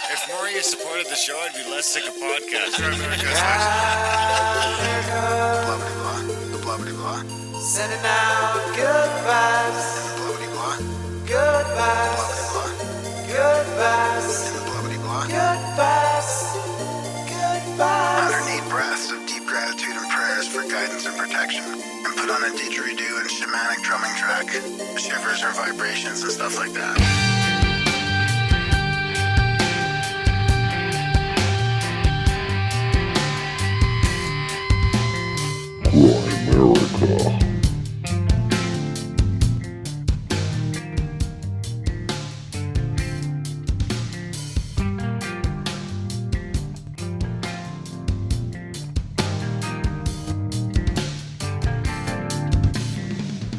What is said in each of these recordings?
If more of you supported the show, I'd be less sick of podcasts. Blah, blah, blah, blah. Sending out good vibes. Blah, blah, blah. Good vibes. Blah, Good vibes. blah, blah. Good vibes. Good vibes. 108 breaths of deep gratitude and prayers for guidance and protection. And put on a didgeridoo and shamanic drumming track. Shivers or vibrations and stuff like that.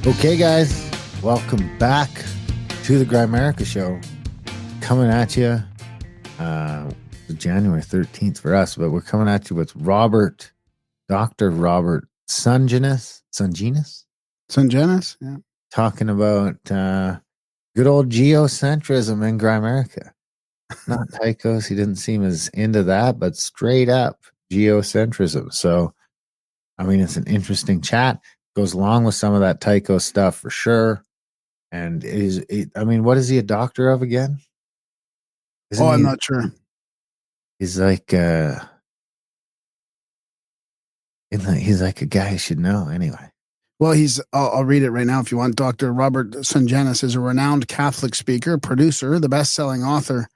Okay, guys, welcome back to the Grimerica Show. Coming at you January 13th for us, but we're coming at you with Dr. Robert Sungenis, Yeah. talking about good old geocentrism in Grimerica. Not Tychos, he didn't seem as into that, but straight up geocentrism. So, I mean, it's an interesting chat. Goes along with some of that Tycho stuff for sure. And what is he a doctor of again? I'm not sure. He's like he's like a guy you should know anyway. Well, I'll read it right now if you want. Dr. Robert Sungenis is a renowned Catholic speaker, producer, the best-selling author.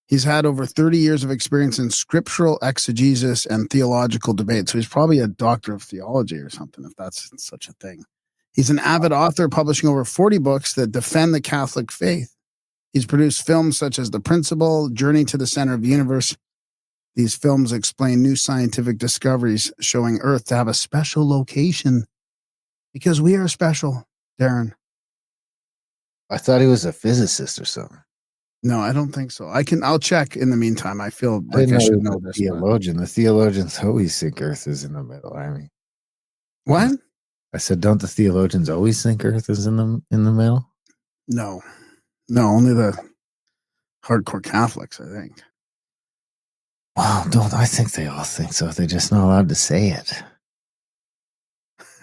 He's had over 30 years of experience in scriptural exegesis and theological debate. So he's probably a doctor of theology or something, if that's such a thing. He's an avid author, publishing over 40 books that defend the Catholic faith. He's produced films such as The Principle, Journey to the Center of the Universe. These films explain new scientific discoveries, showing Earth to have a special location because we are special, Darren. I thought he was a physicist or something. No, I don't think so. I'll check in the meantime. I feel like I should know this. Theologian. The theologians always think Earth is in the middle. I mean, what? I said, don't the theologians always think Earth is in the middle? No, only the hardcore Catholics, I think. Well, I think they all think so. They're just not allowed to say it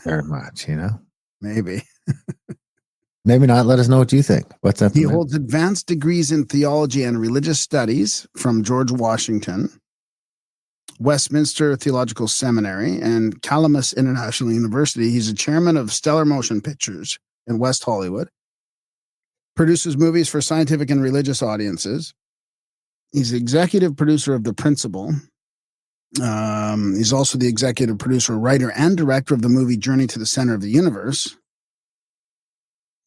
very much, you know? Maybe. Maybe not. Let us know what you think. What's that? He holds advanced degrees in theology and religious studies from George Washington, Westminster Theological Seminary, and Calamus International University. He's a chairman of Stellar Motion Pictures in West Hollywood. Produces movies for scientific and religious audiences. He's the executive producer of The Principle. He's also the executive producer, writer, and director of the movie Journey to the Center of the Universe.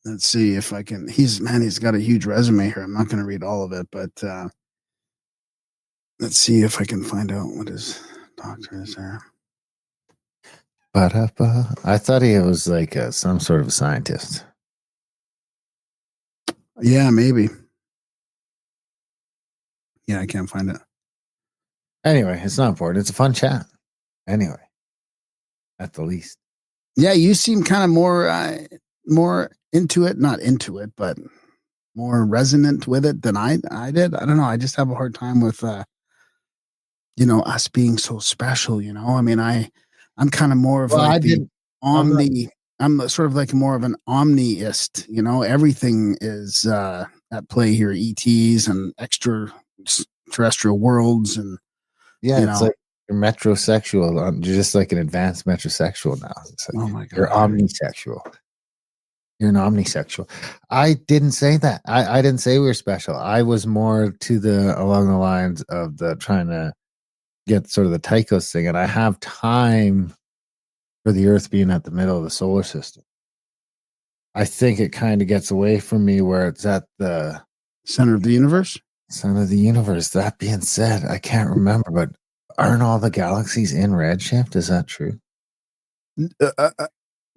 Let's see if I can. He's got a huge resume here. I'm not going to read all of it, but let's see if I can find out what his doctor is there. I thought he was like some sort of a scientist. Yeah, maybe. Yeah, I can't find it. Anyway, it's not important. It's a fun chat. Anyway, at the least. Yeah, you seem kind of more into it, not into it, but more resonant with it than I did. I don't know. I just have a hard time with, us being so special, you know? I mean, I'm kind of more of I'm sort of like more of an omniist, you know? Everything is at play here, ETs and extraterrestrial worlds. And yeah, it's like you're metrosexual. You're just like an advanced metrosexual now. It's like, oh my God. You're omnisexual. You're an omnisexual. I didn't say that. I didn't say we were special. I was more along the lines of the trying to get sort of the Tychos thing. And I have time for the Earth being at the middle of the solar system. I think it kind of gets away from me where it's at the center of the universe. Center of the universe. That being said, I can't remember, but aren't all the galaxies in redshift? Is that true?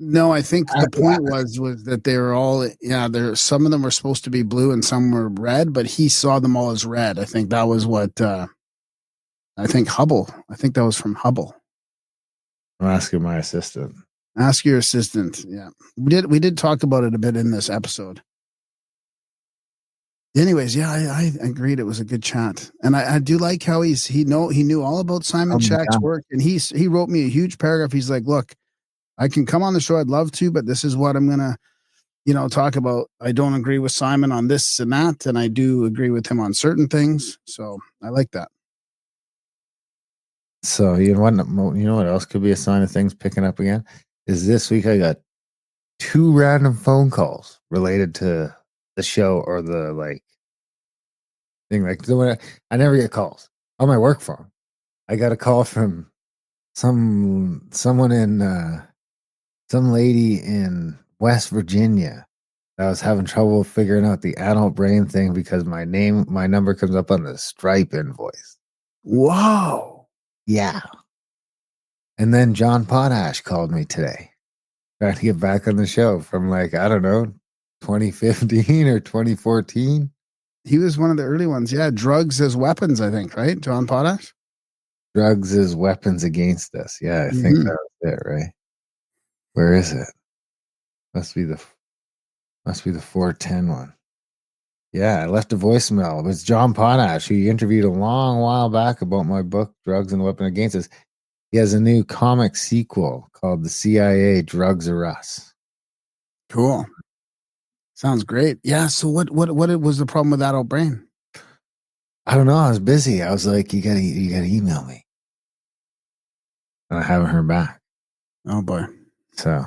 No, I think the point was that they were all, some of them were supposed to be blue and some were red, but he saw them all as red. I think that was what, Hubble. I think that was from Hubble. I'm asking my assistant. Ask your assistant. Yeah. We did talk about it a bit in this episode. Anyways, yeah, I agreed. It was a good chat, and I do like how he knew all about Simon Shack's work, and he wrote me a huge paragraph. He's like, "Look, I can come on the show. I'd love to, but this is what I'm gonna, talk about. I don't agree with Simon on this and that, and I do agree with him on certain things. So I like that." So you know what else could be a sign of things picking up again? Is this week I got 2 random phone calls related to the show or the thing. Like I never get calls on my work phone. I got a call from someone in some lady in West Virginia that was having trouble figuring out the adult brain thing because my number comes up on the Stripe invoice. Wow. Yeah. And then John Potash called me today, trying to get back on the show from I don't know, 2015 or 2014. He was one of the early ones. Yeah, drugs as weapons, I think, right? John Potash? Drugs as weapons against us. Yeah, I think that was it, right? Where is it? Must be the 410 one. Yeah, I left a voicemail. It was John Potash, who you interviewed a long while back about my book, Drugs and Weapon Against Us. He has a new comic sequel called The CIA Drugs Are Us. Cool. Sounds great. Yeah. So what was the problem with adult brain? I don't know. I was busy. I was like, you gotta email me. And I haven't heard back. Oh boy. So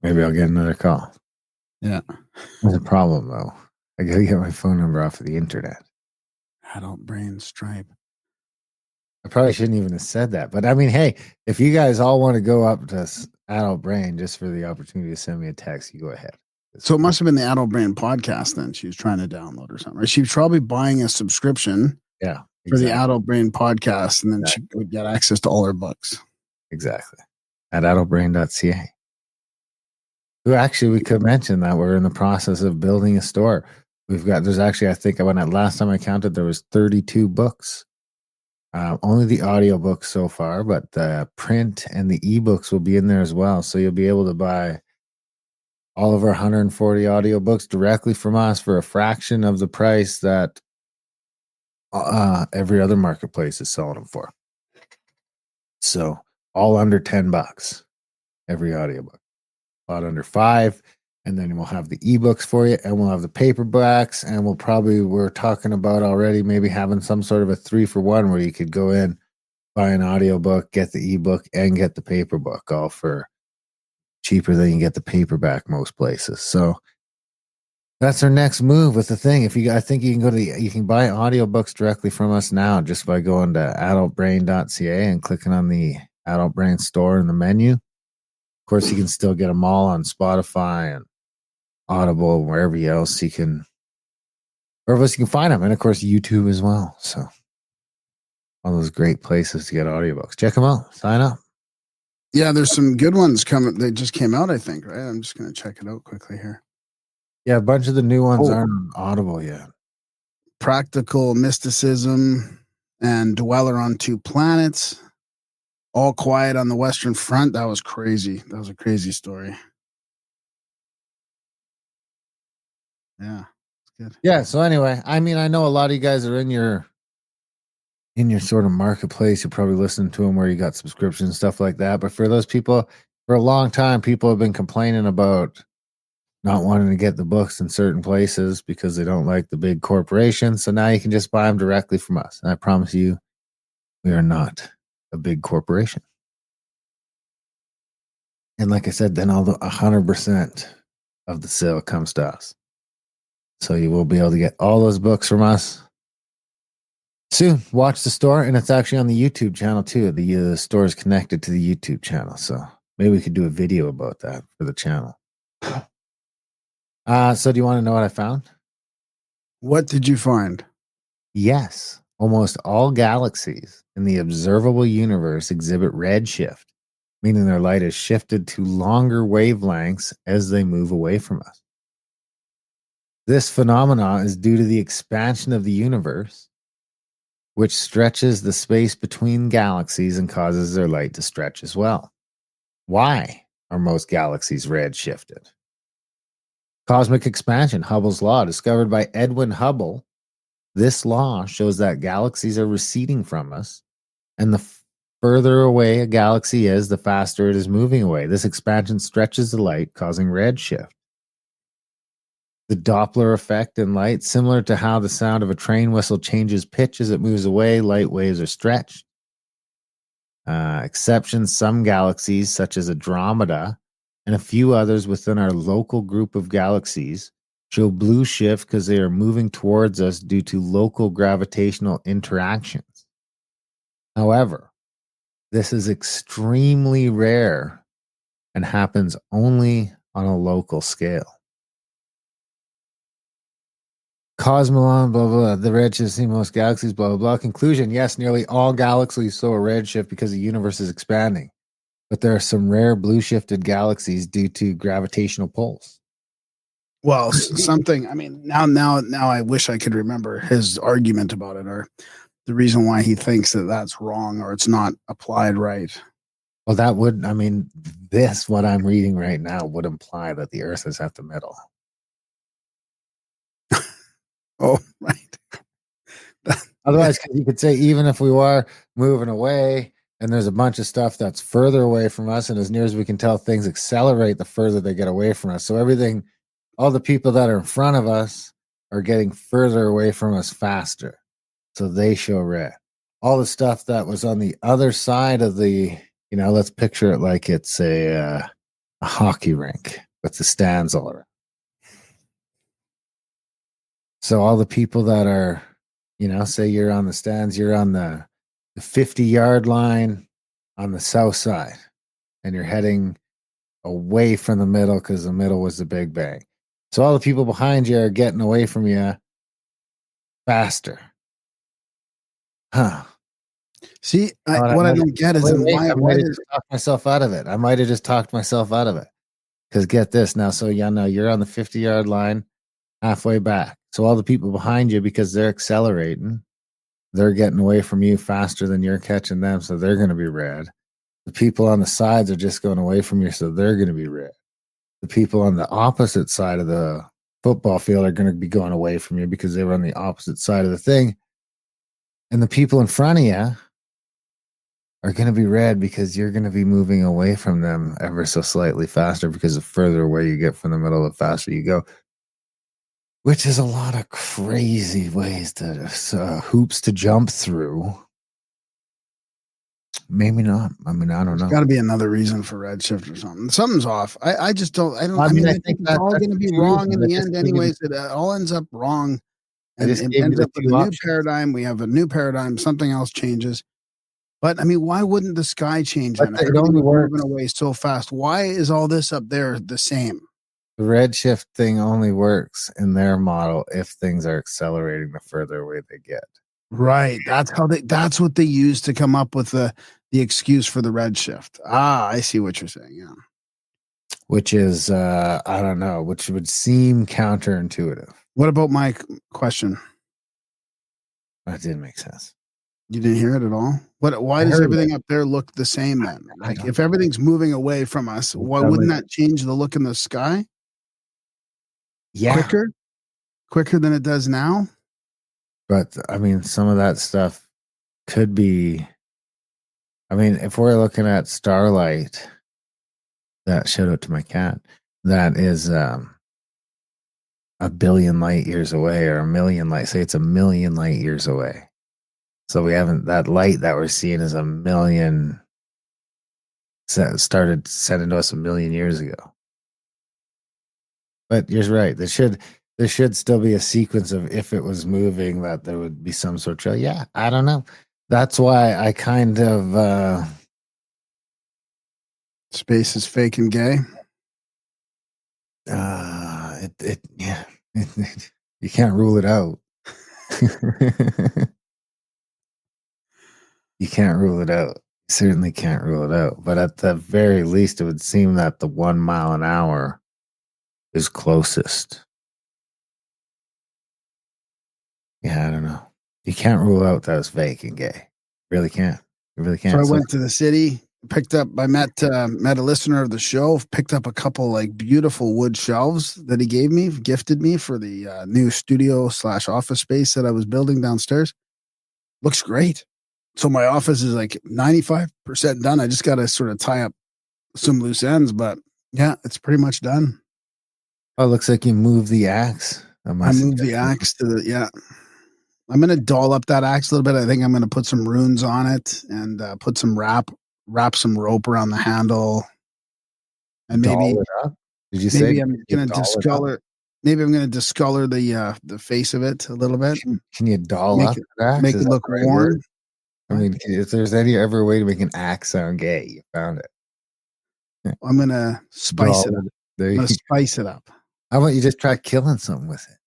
maybe I'll get another call. Yeah. There's a problem though. I gotta get my phone number off of the internet. Adult brain Stripe. I probably shouldn't even have said that. But I mean, hey, if you guys all want to go up to Adult Brain just for the opportunity to send me a text, you go ahead. So it must have been the Adult Brain podcast then she was trying to download or something. Right? She was probably buying a subscription for the Adult Brain podcast, and then she would get access to all her books. Exactly. At adultbrain.ca. Who actually, we could mention that we're in the process of building a store. There's actually, I think last time I counted, there was 32 books. Only the audio books so far, but the print and the ebooks will be in there as well. So you'll be able to buy all of our 140 audio books directly from us for a fraction of the price that every other marketplace is selling them for. So all under $10, every audiobook. About under $5, and then we'll have the ebooks for you, and we'll have the paperbacks, and we're talking about already maybe having some sort of a 3-for-1 where you could go in, buy an audiobook, get the ebook, and get the paper book, all for cheaper than you get the paperback most places. So that's our next move with the thing. I think you can you can buy audiobooks directly from us now just by going to adultbrain.ca and clicking on the Adult Brain store in the menu. Of course, you can still get them all on Spotify and Audible, wherever else you can find them. And of course, YouTube as well. So all those great places to get audiobooks. Check them out. Sign up. Yeah, there's some good ones coming. They just came out, I think, right? I'm just going to check it out quickly here. Yeah, a bunch of the new ones aren't on Audible yet. Practical Mysticism and Dweller on Two Planets. All Quiet on the Western Front. That was crazy. That was a crazy story. Yeah, it's good. Yeah. So anyway, I mean, I know a lot of you guys are in your sort of marketplace. You're probably listening to them where you got subscriptions and stuff like that. But for those people, for a long time, people have been complaining about not wanting to get the books in certain places because they don't like the big corporations. So now you can just buy them directly from us. And I promise you, we are not a big corporation. And like I said, then 100% of the sale comes to us. So you will be able to get all those books from us soon. Watch the store, and it's actually on the YouTube channel too. The store is connected to the YouTube channel. So maybe we could do a video about that for the channel. So do you want to know what I found? What did you find? Yes. Almost all galaxies in the observable universe exhibit redshift, meaning their light is shifted to longer wavelengths as they move away from us. This phenomenon is due to the expansion of the universe, which stretches the space between galaxies and causes their light to stretch as well. Why are most galaxies redshifted? Cosmic expansion, Hubble's law, discovered by Edwin Hubble. This law shows that galaxies are receding from us, and the further away a galaxy is, the faster it is moving away. This expansion stretches the light, causing redshift. The Doppler effect in light, similar to how the sound of a train whistle changes pitch as it moves away, light waves are stretched. Exceptions, some galaxies, such as Andromeda, and a few others within our local group of galaxies, show blue shift because they are moving towards us due to local gravitational interactions. However, this is extremely rare and happens only on a local scale. Cosmolon, blah, blah, the redshift in most galaxies, blah, blah, blah. Conclusion, yes, nearly all galaxies show a redshift because the universe is expanding. But there are some rare blue shifted galaxies due to gravitational pulls. Well, something. I mean, now, I wish I could remember his argument about it, or the reason why he thinks that that's wrong, or it's not applied right. Well, that would, I mean, this, what I'm reading right now, would imply that the Earth is at the middle. Oh, right. Otherwise, you could say, even if we were moving away and there's a bunch of stuff that's further away from us, and as near as we can tell, things accelerate the further they get away from us. So everything, all the people that are in front of us are getting further away from us faster. So they show red. All the stuff that was on the other side of the, you know, let's picture it like it's a hockey rink with the stands all around. So all the people that are, you know, say you're on the stands, you're on the 50-yard line on the south side, and you're heading away from the middle because the middle was the Big Bang. So all the people behind you are getting away from you faster. Huh. See, what I don't get is I why might have is just talked myself out of it. I might have just talked myself out of it. Because get this now, so you know, you're on the 50-yard line halfway back. So all the people behind you, because they're accelerating, they're getting away from you faster than you're catching them, so they're going to be red. The people on the sides are just going away from you, so they're going to be red. The people on the opposite side of the football field are going to be going away from you because they were on the opposite side of the thing. And the people in front of you are going to be red because you're going to be moving away from them ever so slightly faster, because the further away you get from the middle, the faster you go. Which is a lot of crazy ways to hoops to jump through. Maybe not. I mean, I don't know. There's got to be another reason for redshift or something. Something's off. I just don't. I don't. I I mean, mean, I I think think it's that- all that's going to be the wrong in reason. the I just end, gave you anyways. It all ends up wrong, I and just it gave you ends the up with a two new options. paradigm. We have a new paradigm. Something else changes. But I mean, why wouldn't the sky change But then? If it everything only was works. moving away so fast, why is all this up there the same? The redshift thing only works in their model if things are accelerating the further away they get. Right. That's what they use to come up with the excuse for the redshift. Ah, I see what you're saying. Yeah. Which is, I don't know, which would seem counterintuitive. What about my question? That didn't make sense. You didn't hear it at all? Why I does heard everything up there look the same then? I Like don't if know. everything's moving away from us, why wouldn't that change the look in the sky Yeah. quicker than it does now? But I mean, some of that stuff could be. I mean, if we're looking at starlight, that shout out to my cat, that is a billion light years away, or a million light. Say it's a million light years away. So we haven't, that light that we're seeing is a million. Started sending to us a million years ago. But you're right. There should still be a sequence of, if it was moving, that there would be some sort of trail. Yeah, I don't know. That's why I kind of Space is fake and gay. yeah. You can't rule it out. You can't rule it out. You certainly can't rule it out. But at the very least, it would seem that the 1 mile an hour is closest. Yeah, I don't know. You can't rule out that it's fake and gay. You really can't. You really can't. So I went to the city picked up. I met a listener of the show. Picked up a couple like beautiful wood shelves that he gifted me for the new studio / office space that I was building downstairs. Looks great. So my office is like 95% done. I just got to sort of tie up some loose ends, but yeah, it's pretty much done. Oh, it looks like you moved the axe. I moved the axe to I'm going to doll up that axe a little bit. I think I'm going to put some runes on it and put some wrap some rope around the handle. And maybe, it up? Did you maybe say I'm going to discolor. Maybe I'm going to discolor the face of it a little bit. Can you doll Make up it, an axe? make Is it that look the right worn? word? I mean, if there's any ever way to make an axe sound gay, you found it. I'm going to spice it Doll up. There I'm you going to spice it up. How about you just try killing something with it?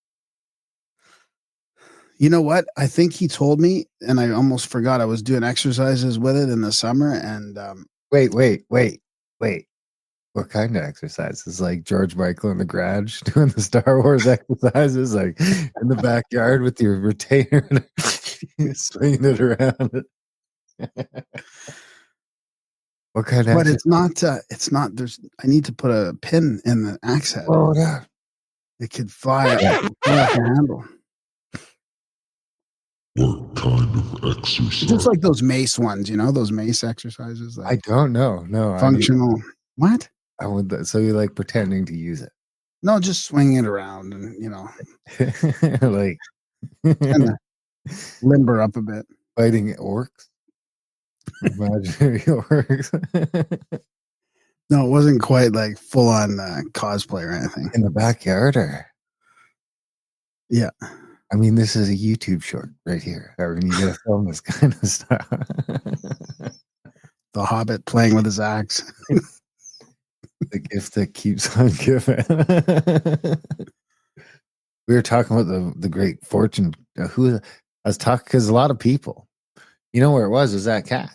You know what? I think he told me, and I almost forgot. I was doing exercises with it in the summer, and Wait. What kind of exercises? Like George Michael in the garage doing the Star Wars exercises, like in the backyard with your retainer and swinging it around. What kind of but exercise? it's not. There's. I need to put a pin in the axe head. Oh, yeah. It could fly off the handle. What kind of exercise? Just like those mace ones, those mace exercises. I Like don't know. No, functional. What? I would. So you're like pretending to use it, No, just swinging it around and like kind of limber up a bit. fighting orcs, imaginary orcs No, it wasn't quite like full on cosplay or anything. in the backyard. Or Yeah. I mean, this is a YouTube short right here. I mean, you gotta film this kind of stuff. The Hobbit playing with his axe. The gift that keeps on giving. We were talking about the great fortune. Who I was talking, because a lot of people, you know where it was at CAC,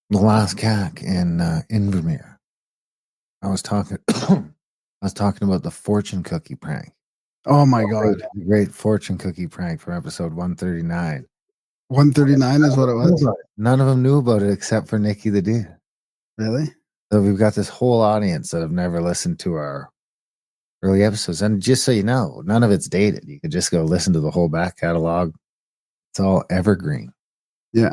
the last CAC in Invermere. I was talking about the fortune cookie prank. Oh my God. The great fortune cookie prank from episode 139. 139 is what it was. None of them knew about it except for Nikki the Dude. Really? So we've got this whole audience that have never listened to our early episodes. And just so you know, none of it's dated. You could just go listen to the whole back catalog. It's all evergreen. Yeah.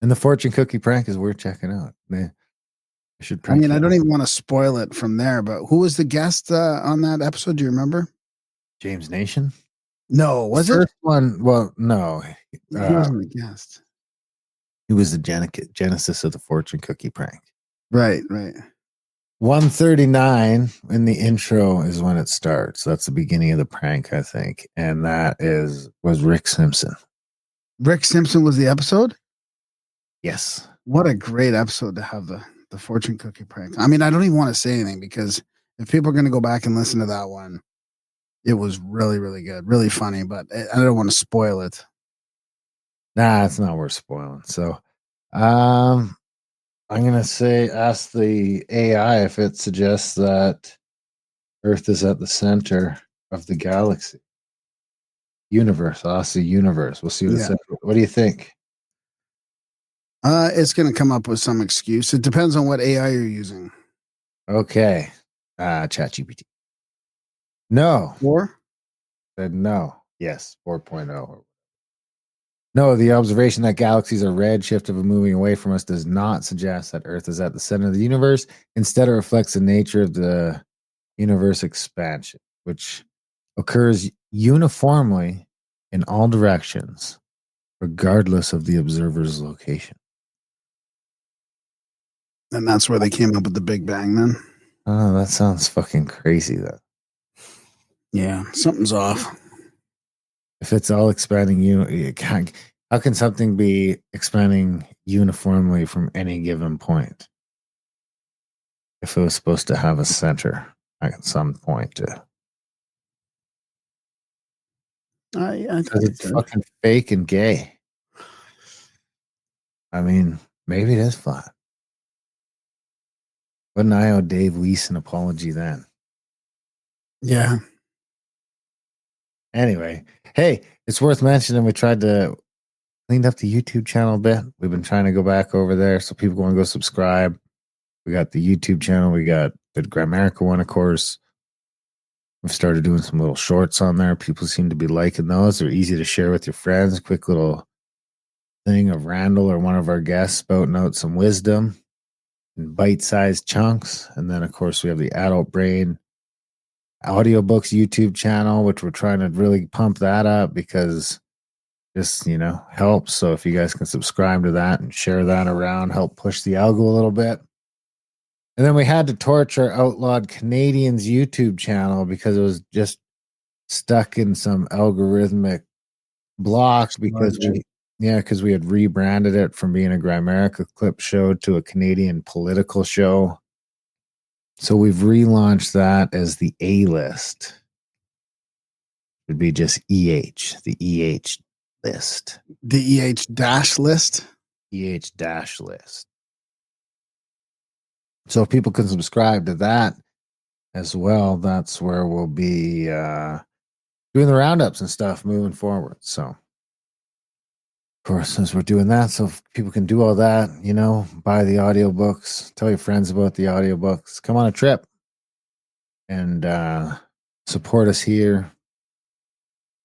And the fortune cookie prank is worth checking out. I should I mean, I don't even want to spoil it from there, but who was the guest on that episode? Do you remember? James Nation? No, was it? First one, well, no. He wasn't the guest. He was the genesis of the fortune cookie prank. Right. 139 in the intro is when it starts. That's the beginning of the prank, I think. And that was Rick Simpson. Rick Simpson was the episode? Yes. What a great episode to have the fortune cookie prank. I mean, I don't even want to say anything because if people are going to go back and listen to that one, it was really, really good, really funny, but I don't want to spoil it. Nah, it's not worth spoiling. So I'm going to say, ask the AI if it suggests that Earth is at the center of the galaxy. Universe. I'll ask the universe. We'll see what it says. What do you think? It's going to come up with some excuse. It depends on what AI you're using. Okay. ChatGPT. No. 4? No. Yes. 4.0. No, the observation that galaxies are redshift of a moving away from us does not suggest that Earth is at the center of the universe. Instead, it reflects the nature of the universe expansion, which occurs uniformly in all directions, regardless of the observer's location. And that's where they came up with the Big Bang then? Oh, that sounds fucking crazy, though. Yeah, something's off. If it's all expanding, how can something be expanding uniformly from any given point? If it was supposed to have a center at some point. I think It's fucking fake and gay. I mean, maybe it is flat. Wouldn't I owe Dave Weiss an apology then? Yeah. Anyway, hey, it's worth mentioning we tried to cleaned up the YouTube channel a bit. We've been trying to go back over there, so people want to go subscribe. We got the YouTube channel. We got the Grammarica one, of course. We've started doing some little shorts on there. People seem to be liking those. They're easy to share with your friends. Quick little thing of Randall or one of our guests spouting out some wisdom in bite-sized chunks. And then, of course, we have the Adult Brain Audiobooks YouTube channel, which we're trying to really pump that up because this, helps. So if you guys can subscribe to that and share that around, help push the algo a little bit. And then we had to torch our Outlawed Canadians YouTube channel because it was just stuck in some algorithmic blocks because we had rebranded it from being a Grammarica clip show to a Canadian political show. So we've relaunched that as the A list. It would be just EH, the EH list. The EH dash list? EH dash list. So if people can subscribe to that as well, that's where we'll be doing the roundups and stuff moving forward. So, of course, since we're doing that, so if people can do all that, buy the audiobooks, tell your friends about the audiobooks, come on a trip and support us here.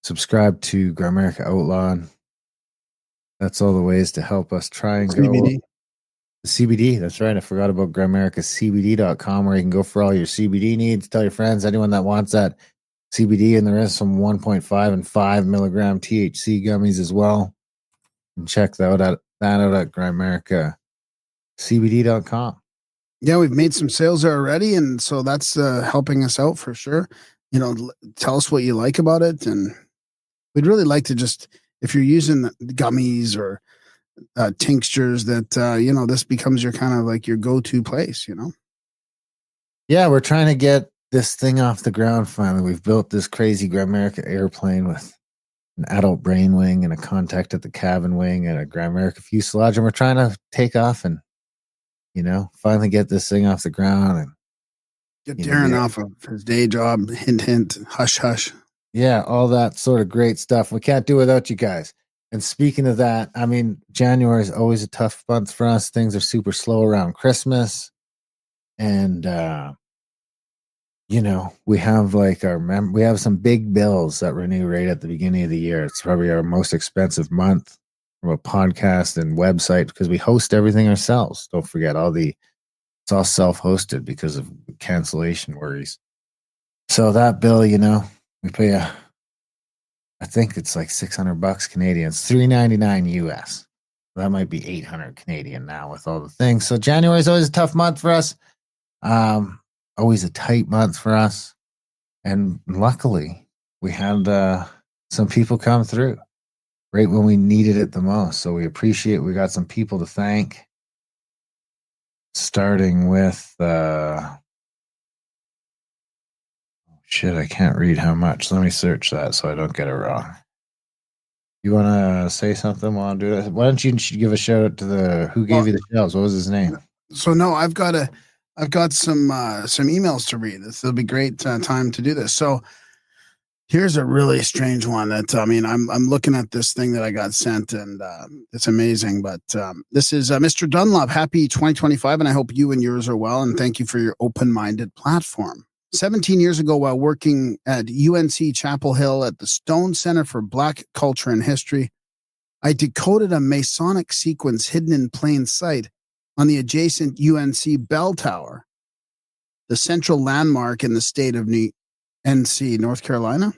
Subscribe to Grammarica Outlawed. That's all the ways to help us try and CBD. go. CBD, that's right. I forgot about GrammaricaCBD.com where you can go for all your CBD needs. Tell your friends, anyone that wants that CBD, and there is some 1.5 and 5 milligram THC gummies as well. And check that out at GrammaricaCBD.com. Yeah, we've made some sales there already, and so that's helping us out for sure. Tell us what you like about it, and we'd really like to just, if you're using the gummies or tinctures, that this becomes your kind of like your go-to place. Yeah, we're trying to get this thing off the ground finally. We've built this crazy Grammarica airplane with an adult brain wing and a contact at the cabin wing and a Grammarica fuselage, and we're trying to take off and finally get this thing off the ground and get Darren off of his day job. Hint, hint, hush, hush. Yeah, all that sort of great stuff. We can't do without you guys. And speaking of that, January is always a tough month for us. Things are super slow around Christmas. And, we have we have some big bills that renew right at the beginning of the year. It's probably our most expensive month from a podcast and website because we host everything ourselves. Don't forget it's all self-hosted because of cancellation worries. So that bill, we pay I think it's like $600 Canadian. It's $399 US. That might be 800 Canadian now with all the things. So January is always a tough month for us. Always a tight month for us. And luckily, we had some people come through right when we needed it the most. So we appreciate we got some people to thank. Starting with I can't read how much. Let me search that so I don't get it wrong. You want to say something while I do that? Why don't you give a shout out to who gave you the shells? What was his name? So no, I've got some emails to read. This will be great time to do this. So here's a really strange one that I'm looking at this thing that I got sent, and it's amazing. But this is Mr. Dunlop. Happy 2025, and I hope you and yours are well. And thank you for your open-minded platform. 17 years ago, while working at UNC Chapel Hill at the Stone Center for Black Culture and History, I decoded a Masonic sequence hidden in plain sight on the adjacent UNC bell tower, the central landmark in the state of NC, North Carolina.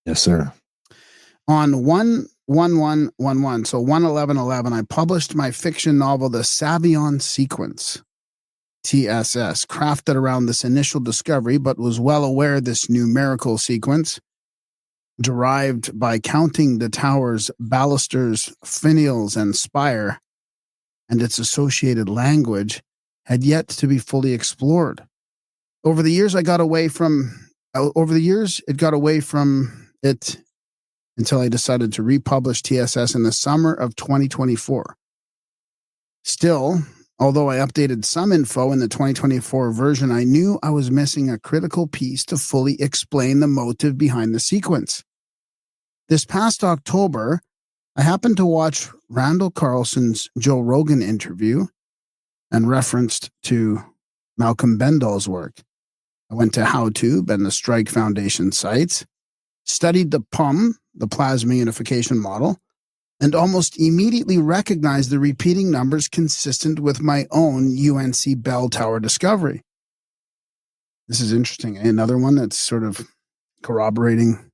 Yes, sir. On 1/11/11, so 1/11/11, I published my fiction novel, The Savion Sequence. TSS, crafted around this initial discovery, but was well aware this numerical sequence, derived by counting the tower's balusters, finials, and spire, and its associated language, had yet to be fully explored. Over the years, it got away from it until I decided to republish TSS in the summer of 2024. Still, although I updated some info in the 2024 version, I knew I was missing a critical piece to fully explain the motive behind the sequence. This past October, I happened to watch Randall Carlson's Joe Rogan interview and referenced to Malcolm Bendall's work. I went to HowTube and the Strike Foundation sites, studied the PUM, the plasma unification model, and almost immediately recognized the repeating numbers consistent with my own UNC Bell Tower discovery. This is interesting. Another one that's sort of corroborating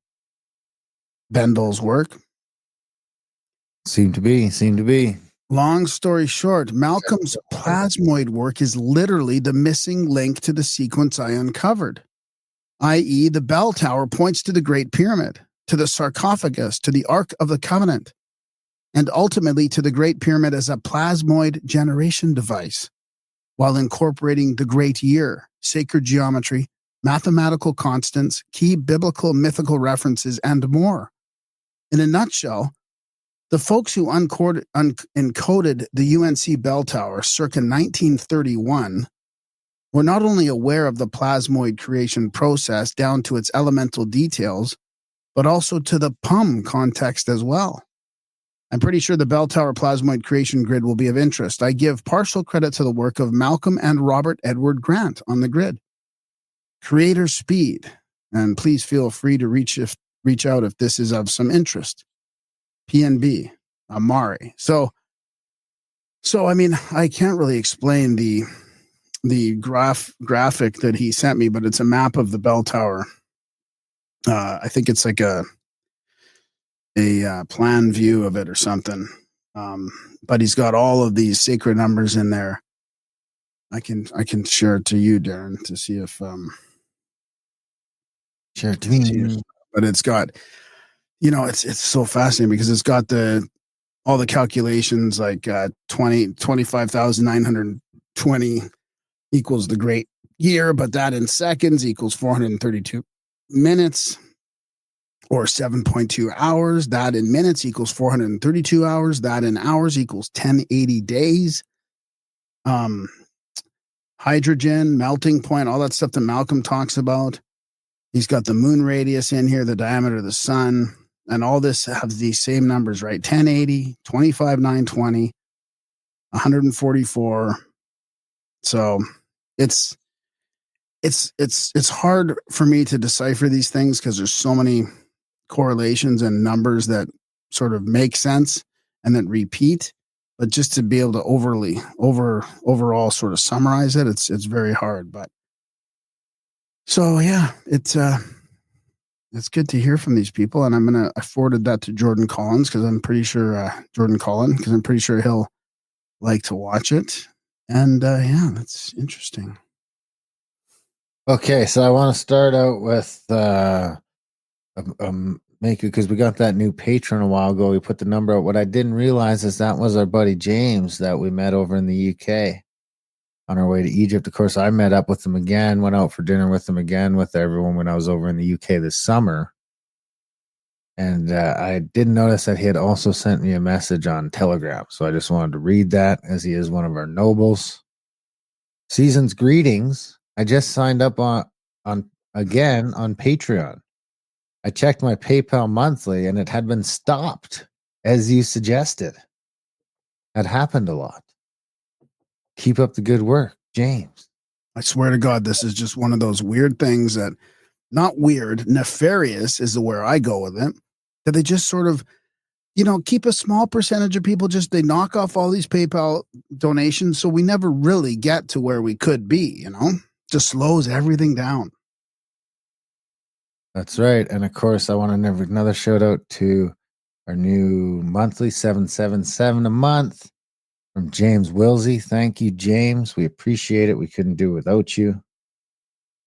Bendall's work. Seem to be. Long story short, Malcolm's plasmoid work is literally the missing link to the sequence I uncovered, i.e., the bell tower points to the Great Pyramid, to the sarcophagus, to the Ark of the Covenant, and ultimately to the Great Pyramid as a plasmoid generation device, while incorporating the Great Year, sacred geometry, mathematical constants, key biblical mythical references, and more. In a nutshell, the folks who encoded the UNC bell tower circa 1931 were not only aware of the plasmoid creation process down to its elemental details, but also to the PUM context as well. I'm pretty sure the bell tower plasmoid creation grid will be of interest. I give partial credit to the work of Malcolm and Robert Edward Grant on the grid. Creator speed, and please feel free to reach out if this is of some interest. PNB, Amari. So I mean, I can't really explain the graphic that he sent me, but it's a map of the bell tower. I think it's like a plan view of it or something. But he's got all of these sacred numbers in there. I can share it to you, Darren, to see if share it to me. But it's got, it's so fascinating because it's got all the calculations like 25,920 equals the Great Year, but that in seconds equals 432 minutes or 7.2 hours. That in minutes equals 432 hours. That in hours equals 1080 days. Hydrogen, melting point, all that stuff that Malcolm talks about. He's got the moon radius in here, the diameter of the sun, and all this have these same numbers, right? 1080, 25,920, 144. So it's hard for me to decipher these things because there's so many correlations and numbers that sort of make sense and then repeat. But just to be able to overall sort of summarize it, it's very hard. But so yeah, it's good to hear from these people, and I forwarded that to Jordan Collins because I'm pretty sure he'll like to watch it. And yeah, that's interesting. Okay, so I want to start out with because we got that new patron a while ago. We put the number out. What I didn't realize is that was our buddy James that we met over in the UK on our way to Egypt. Of course, I met up with him again, went out for dinner with him again with everyone when I was over in the UK this summer. And I did notice that he had also sent me a message on Telegram. So I just wanted to read that as he is one of our nobles. Season's greetings. I just signed up on Patreon. I checked my PayPal monthly and it had been stopped as you suggested. That happened a lot. Keep up the good work, James. I swear to God, this is just one of those weird things that, not weird, nefarious is where I go with it, that they just sort of, keep a small percentage of people, they knock off all these PayPal donations. So we never really get to where we could be, just slows everything down. That's right. And of course, I want to give another shout out to our new monthly 777 a month from James Wilsey. Thank you, James. We appreciate it. We couldn't do it without you.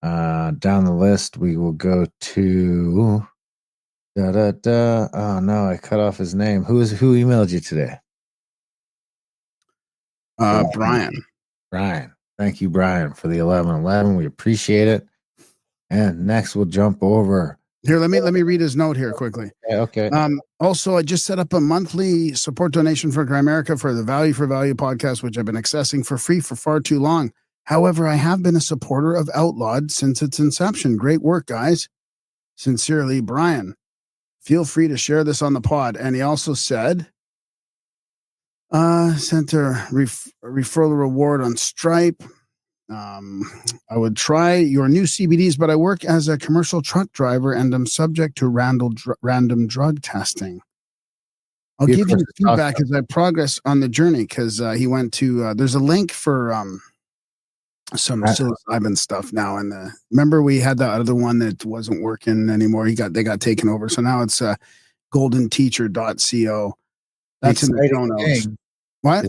Down the list, we will go to Oh no, I cut off his name. Who emailed you today? Brian. Brian. Thank you, Brian, for the 1111. We appreciate it. And next we'll jump over. Here, let me read his note here quickly. Yeah, okay. Also, I just set up a monthly support donation for Grimerica for the Value for Value podcast, which I've been accessing for free for far too long. However, I have been a supporter of Outlawed since its inception. Great work, guys. Sincerely, Brian. Feel free to share this on the pod. And he also said, sent a referral reward on Stripe. I would try your new CBDs, but I work as a commercial truck driver and I'm subject to random drug testing. I'll give you feedback as I progress on the journey because he went to, there's a link for some psilocybin stuff now. And remember we had the other one that wasn't working anymore. They got taken over. So now it's goldenteacher.co. That's in the show notes. What?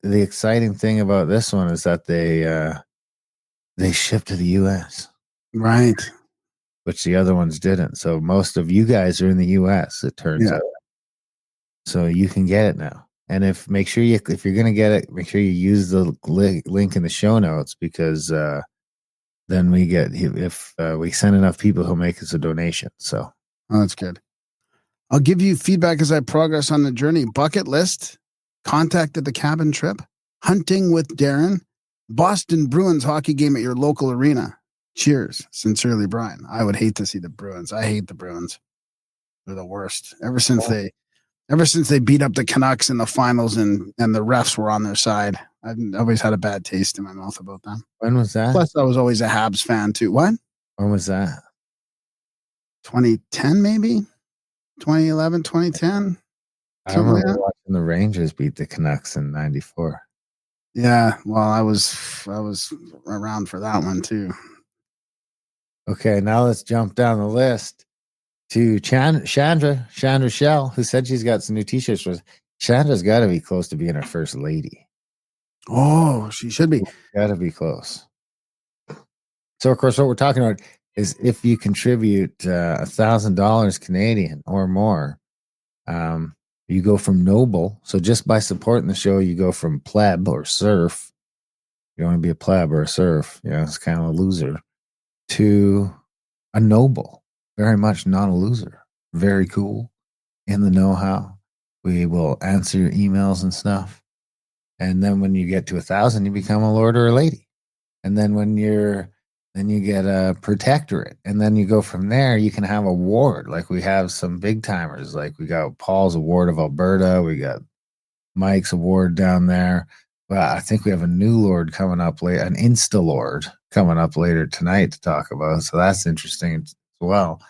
The exciting thing about this one is that they ship to the U.S. Right. Which the other ones didn't. So most of you guys are in the U.S., it turns out. So you can get it now. And if you're going to get it, make sure you use the link in the show notes because then we get, if we send enough people who'll make us a donation. So that's good. I'll give you feedback as I progress on the journey. Bucket list, contact at the cabin trip, hunting with Darren, Boston Bruins hockey game at your local arena. Cheers. Sincerely, Brian. I would hate to see the Bruins. I hate the Bruins. They're the worst. Ever since they beat up the Canucks in the finals and the refs were on their side, I've always had a bad taste in my mouth about them. When was that? Plus, I was always a Habs fan too. What? When was that? 2010, maybe? 2011, 2010? I remember watching the Rangers beat the Canucks in 94. Yeah, well, I was around for that one too. Okay, now let's jump down the list to Chandra Shell, who said she's got some new t-shirts for us. Chandra's got to be close to being our first lady. Oh, she should be. Got to be close. So, of course, what we're talking about is if you contribute $1,000 Canadian or more, you go from noble. So just by supporting the show, you go from pleb or serf. You want to be a pleb or a serf. It's kind of a loser. To a noble. Very much not a loser. Very cool. In the know-how. We will answer your emails and stuff. And then when you get to 1,000, you become a lord or a lady. And then then you get a protectorate. And then you go from there, you can have a ward. Like we have some big timers. Like we got Paul's Award of Alberta. We got Mike's Award down there. Well, I think we have a new lord coming up later, an Insta Lord coming up later tonight to talk about. So that's interesting as well.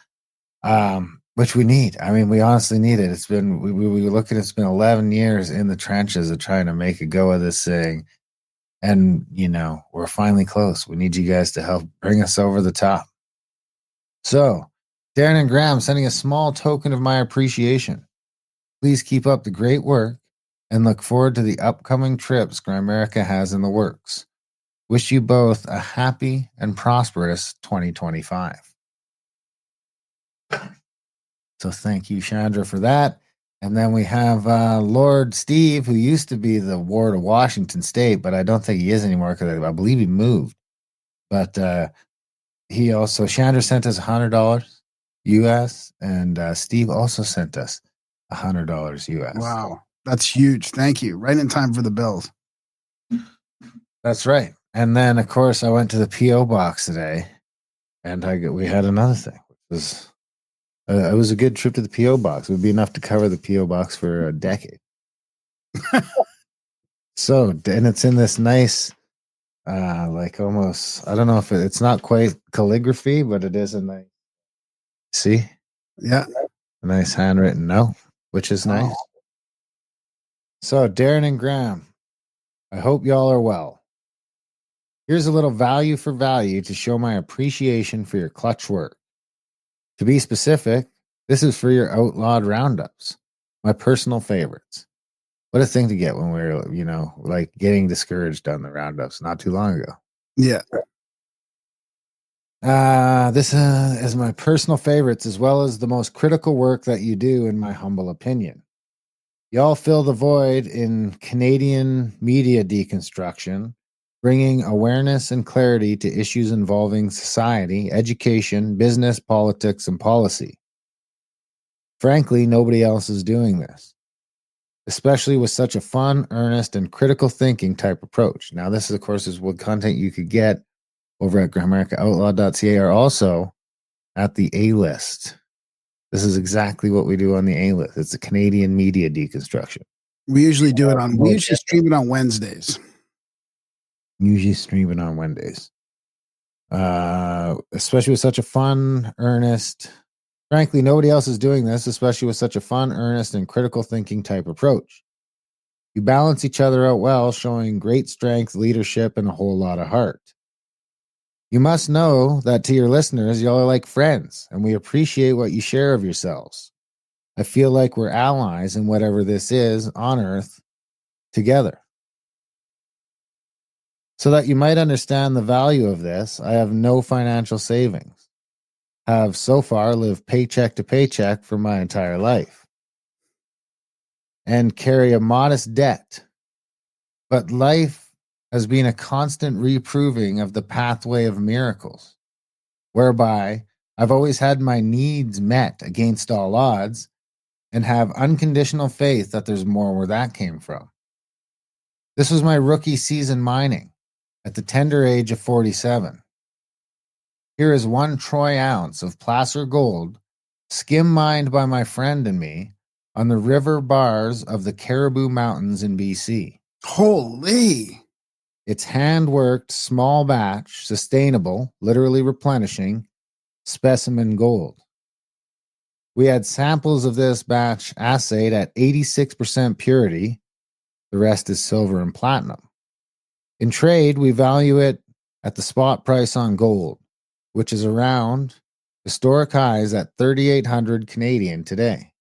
Which we need. I mean, we honestly need it. It's been, we look at it, it's been 11 years in the trenches of trying to make a go of this thing. And, we're finally close. We need you guys to help bring us over the top. So, Darren and Graham sending a small token of my appreciation. Please keep up the great work and look forward to the upcoming trips Grimerica has in the works. Wish you both a happy and prosperous 2025. So thank you, Chandra, for that. And then we have Lord Steve, who used to be the ward of Washington State, but I don't think he is anymore because I believe he moved. But he also, Chandra sent us $100 US, and Steve also sent us $100 US. Wow, that's huge. Thank you. Right in time for the bills. That's right. And then, of course, I went to the P.O. box today, and we had another thing, which was... it was a good trip to the P.O. box. It would be enough to cover the P.O. box for a decade. So, and it's in this nice, like almost, I don't know if it's not quite calligraphy, but it is a nice, see? Yeah. A nice handwritten note, which is nice. Oh. So, Darren and Graham, I hope y'all are well. Here's a little value for value to show my appreciation for your clutch work. To be specific, this is for your outlawed roundups, my personal favorites. What a thing to get when we were, like getting discouraged on the roundups not too long ago. Yeah. This is my personal favorites as well as the most critical work that you do, in my humble opinion. Y'all fill the void in Canadian media deconstruction, bringing awareness and clarity to issues involving society, education, business, politics, and policy. Frankly, nobody else is doing this, especially with such a fun, earnest, and critical thinking type approach. Now, this, of course, is what content you could get over at GramericaOutlaw.ca, or also at the A-List, This is exactly what we do on the A-List. It's a Canadian media deconstruction. We usually do it on. We usually stream it on Wednesdays. Usually stream it on Wednesdays. Especially with such a fun, earnest. Frankly, nobody else is doing this, especially with such a fun, earnest, and critical thinking type approach. You balance each other out well, showing great strength, leadership, and a whole lot of heart. You must know that to your listeners, y'all are like friends, and we appreciate what you share of yourselves. I feel like we're allies in whatever this is on Earth together. So that you might understand the value of this, I have no financial savings. Have so far lived paycheck to paycheck for my entire life. And carry a modest debt. But life has been a constant reproving of the pathway of miracles, whereby I've always had my needs met against all odds and have unconditional faith that there's more where that came from. This was my rookie season mining at the tender age of 47. Here is 1 troy ounce of placer gold, skim mined by my friend and me on the river bars of the Caribou Mountains in BC. Holy! It's hand-worked, small batch, sustainable, literally replenishing, specimen gold. We had samples of this batch assayed at 86% purity. The rest is silver and platinum. In trade, we value it at the spot price on gold, which is around historic highs at 3,800 Canadian today.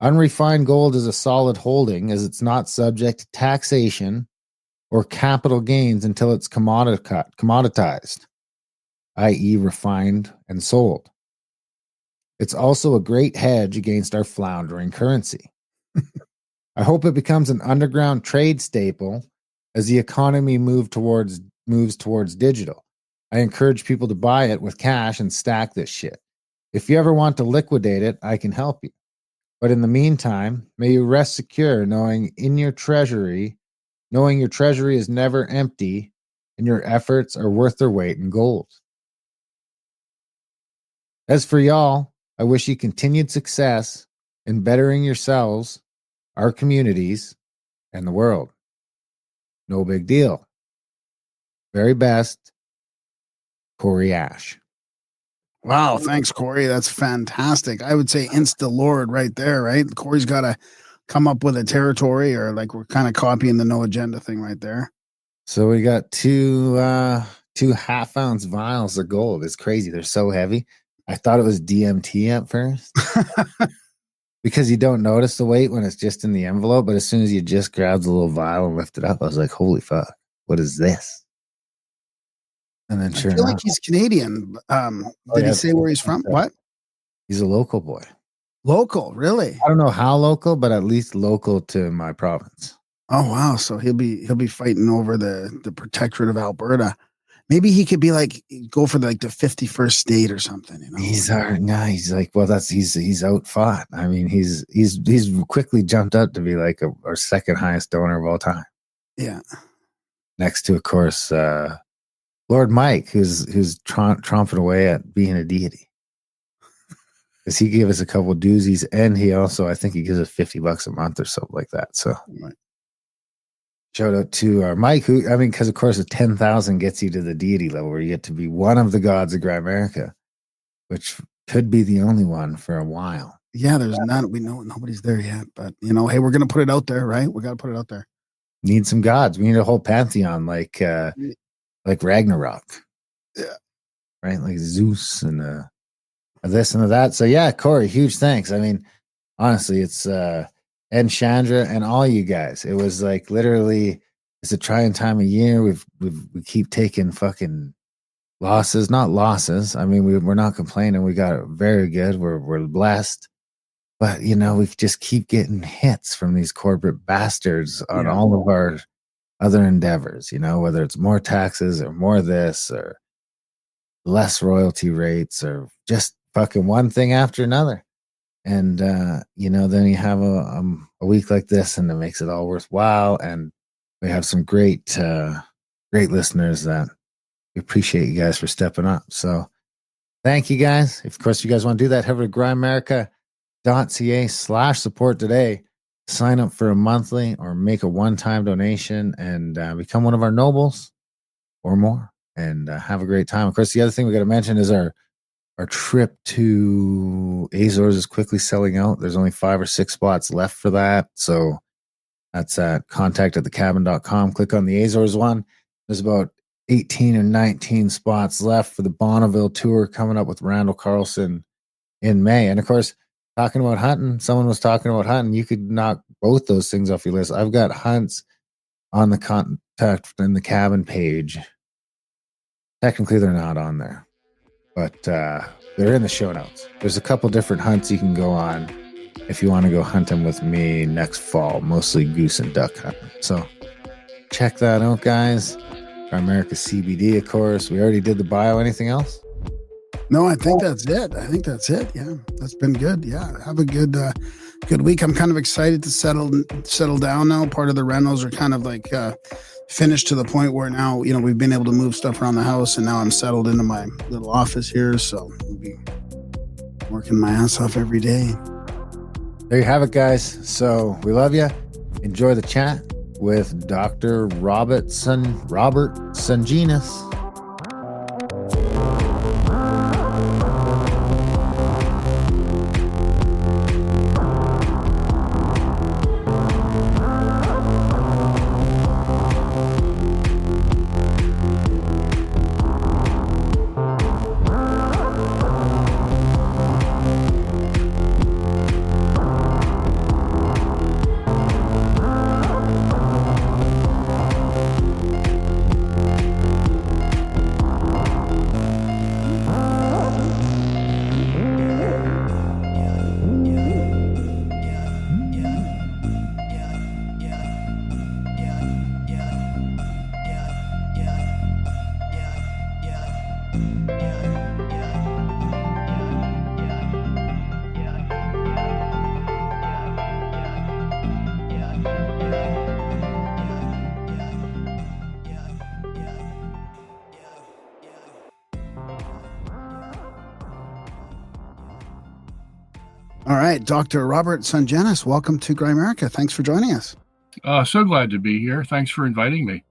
Unrefined gold is a solid holding as it's not subject to taxation or capital gains until it's commoditized, i.e. refined and sold. It's also a great hedge against our floundering currency. I hope it becomes an underground trade staple as the economy moves towards digital. I encourage people to buy it with cash and stack this shit. If you ever want to liquidate it, I can help you. But in the meantime, may you rest secure knowing your treasury is never empty and your efforts are worth their weight in gold. As for y'all, I wish you continued success in bettering yourselves, our communities, and the world. No big deal. Very best, Corey Ash. Wow, thanks, Corey. That's fantastic. I would say Insta Lord right there, right? Corey's got to come up with a territory, or like we're kind of copying the no agenda thing right there. So we got two half-ounce vials of gold. It's crazy. They're so heavy. I thought it was DMT at first because you don't notice the weight when it's just in the envelope. But as soon as you just grab the little vial and lift it up, I was like, holy fuck, what is this? And then sure I feel enough, like he's Canadian. Did he say where he's from? What? He's a local boy. Local, really? I don't know how local, but at least local to my province. Oh wow! So he'll be fighting over the protectorate of Alberta. Maybe he could be like go for the 51st state or something. You know? He's like, well, he's outfought. I mean, he's quickly jumped up to be like our second highest donor of all time. Yeah. Next to, of course, Lord Mike, who's tromping away at being a deity. Because he gave us a couple doozies, and he also, I think he gives us $50 a month or something like that. So right. Shout out to Mike, who, I mean, because of course, the 10,000 gets you to the deity level where you get to be one of the gods of Grimerica, which could be the only one for a while. Yeah, there's none. We know nobody's there yet, but hey, we're gonna put it out there, right? We got to put it out there. Need some gods. We need a whole pantheon, like Ragnarok. Yeah. Right, like Zeus and this and that. So yeah, Corey, huge thanks. I mean, honestly, it's and Chandra and all you guys. It was like literally, it's a trying time of year. We keep taking fucking losses, not losses. I mean, we're not complaining. We got it very good. We're blessed, but we just keep getting hits from these corporate bastards on all of our other endeavors. Whether it's more taxes or more this or less royalty rates or just fucking one thing after another. And, then you have a week like this and it makes it all worthwhile. And we have some great listeners that we appreciate you guys for stepping up. So Thank you guys. If, of course, you guys want to do that, head over to grimerica.ca/support today. Sign up for a monthly or make a one-time donation and become one of our nobles or more and have a great time. Of course, the other thing we got to mention is our trip to Azores is quickly selling out. There's only 5 or 6 spots left for that. So that's at contact@thecabin.com. Click on the Azores one. There's about 18 or 19 spots left for the Bonneville tour coming up with Randall Carlson in May. And of course, talking about hunting, someone was talking about hunting. You could knock both those things off your list. I've got hunts on the contact in the cabin page. Technically, they're not on there, but they're in the show notes. There's a couple different hunts you can go on if you want to go hunting with me next fall, mostly goose and duck hunting. So check that out, guys. America CBD, of course. We already did the bio. Anything else? No, I think that's it. Yeah, that's been good. Yeah, have a good week. I'm kind of excited to settle down now. Part of the rentals are kind of like finished to the point where now, we've been able to move stuff around the house, and now I'm settled into my little office here. So I'll be working my ass off every day. There you have it, guys. So we love you. Enjoy the chat with Dr. Robert Sungenis. All right, Dr. Robert Sungenis, welcome to Grimerica. Thanks for joining us. So glad to be here. Thanks for inviting me.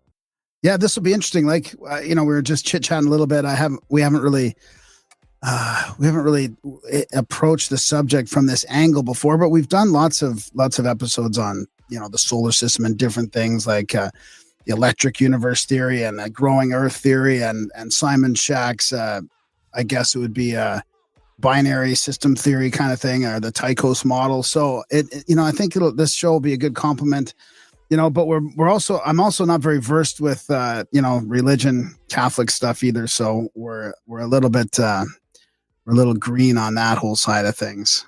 Yeah, this will be interesting. Like, we were just chit-chatting a little bit. We haven't really approached the subject from this angle before, but we've done lots of episodes on, the solar system and different things like the electric universe theory and the growing Earth theory and Simon Shack's, I guess it would be binary system theory kind of thing, or the Tychos model. So I think this show will be a good complement, but I'm also not very versed with, religion, Catholic stuff either. So we're a little bit, we're a little green on that whole side of things.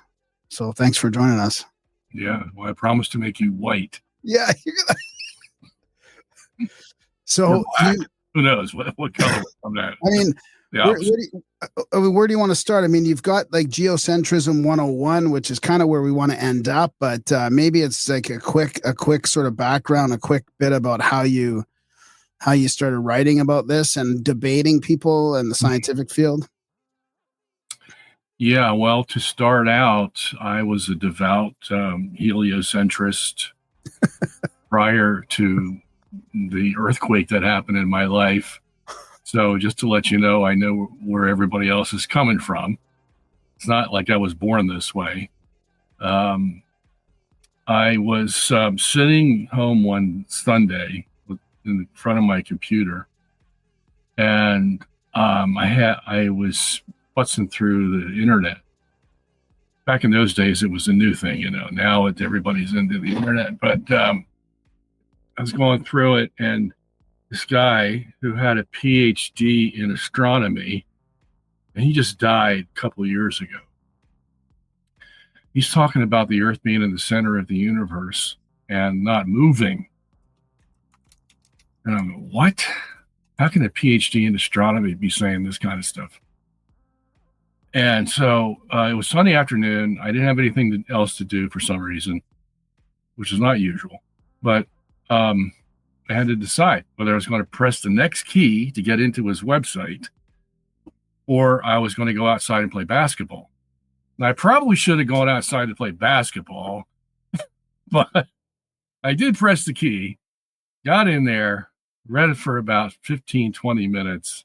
So thanks for joining us. Yeah. Well, I promise to make you white. Yeah. So who knows what color on that? I mean, where do you want to start? I mean, you've got like Geocentrism 101, which is kind of where we want to end up, but maybe it's like a quick sort of background, a quick bit about how you started writing about this and debating people in the scientific field. Yeah, well, to start out, I was a devout heliocentrist prior to the earthquake that happened in my life. So just to let you know, I know where everybody else is coming from. It's not like I was born this way. I was sitting home one Sunday in front of my computer, and I was futzing through the internet. Back in those days, it was a new thing, Now everybody's into the internet, but I was going through it, and this guy who had a PhD in astronomy, and he just died a couple of years ago. He's talking about the Earth being in the center of the universe and not moving. And I'm like, what? How can a PhD in astronomy be saying this kind of stuff? And so it was Sunday afternoon. I didn't have anything else to do for some reason, which is not usual. But I had to decide whether I was going to press the next key to get into his website or I was going to go outside and play basketball. And I probably should have gone outside to play basketball, but I did press the key, got in there, read it for about 15, 20 minutes,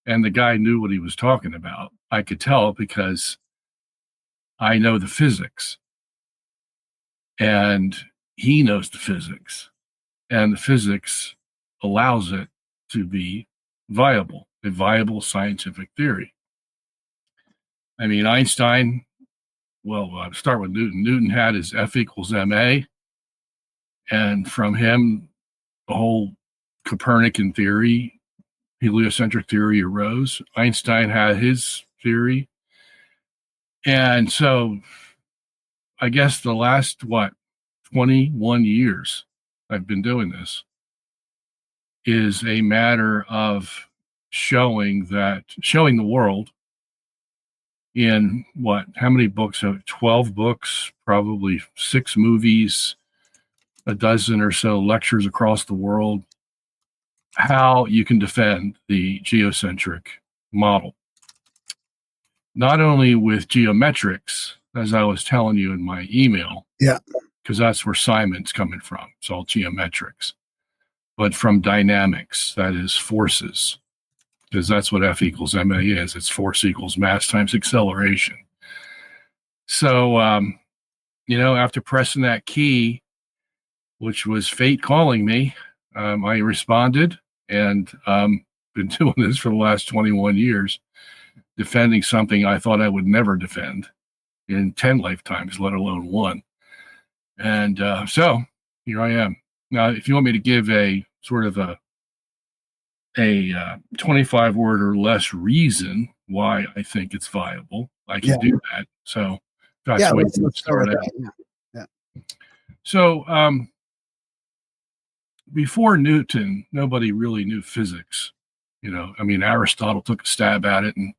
and the guy knew what he was talking about. I could tell because I know the physics, and he knows the physics, and the physics allows it to be viable, a viable scientific theory. I mean, Einstein, well, I'll start with Newton. Newton had his F equals ma, and from him, the whole Copernican theory, heliocentric theory arose. Einstein had his theory. And so I guess the last, 21 years I've been doing this is a matter of showing the world in how many books? 12 books, probably 6 movies, a dozen or so lectures across the world, how you can defend the geocentric model. Not only with geometrics, as I was telling you in my email, Yeah. because that's where Simon's coming from. It's all geometrics, but from dynamics, that is forces, because that's what F equals ma is. It's force equals mass times acceleration. So, after pressing that key, which was fate calling me, I responded, and been doing this for the last 21 years, defending something I thought I would never defend in 10 lifetimes, let alone one. And so here I am. Now, if you want me to give a sort of a 25 word or less reason why I think it's viable, I can do that. So that's the way to start out. Yeah. So before Newton, nobody really knew physics. Aristotle took a stab at it, and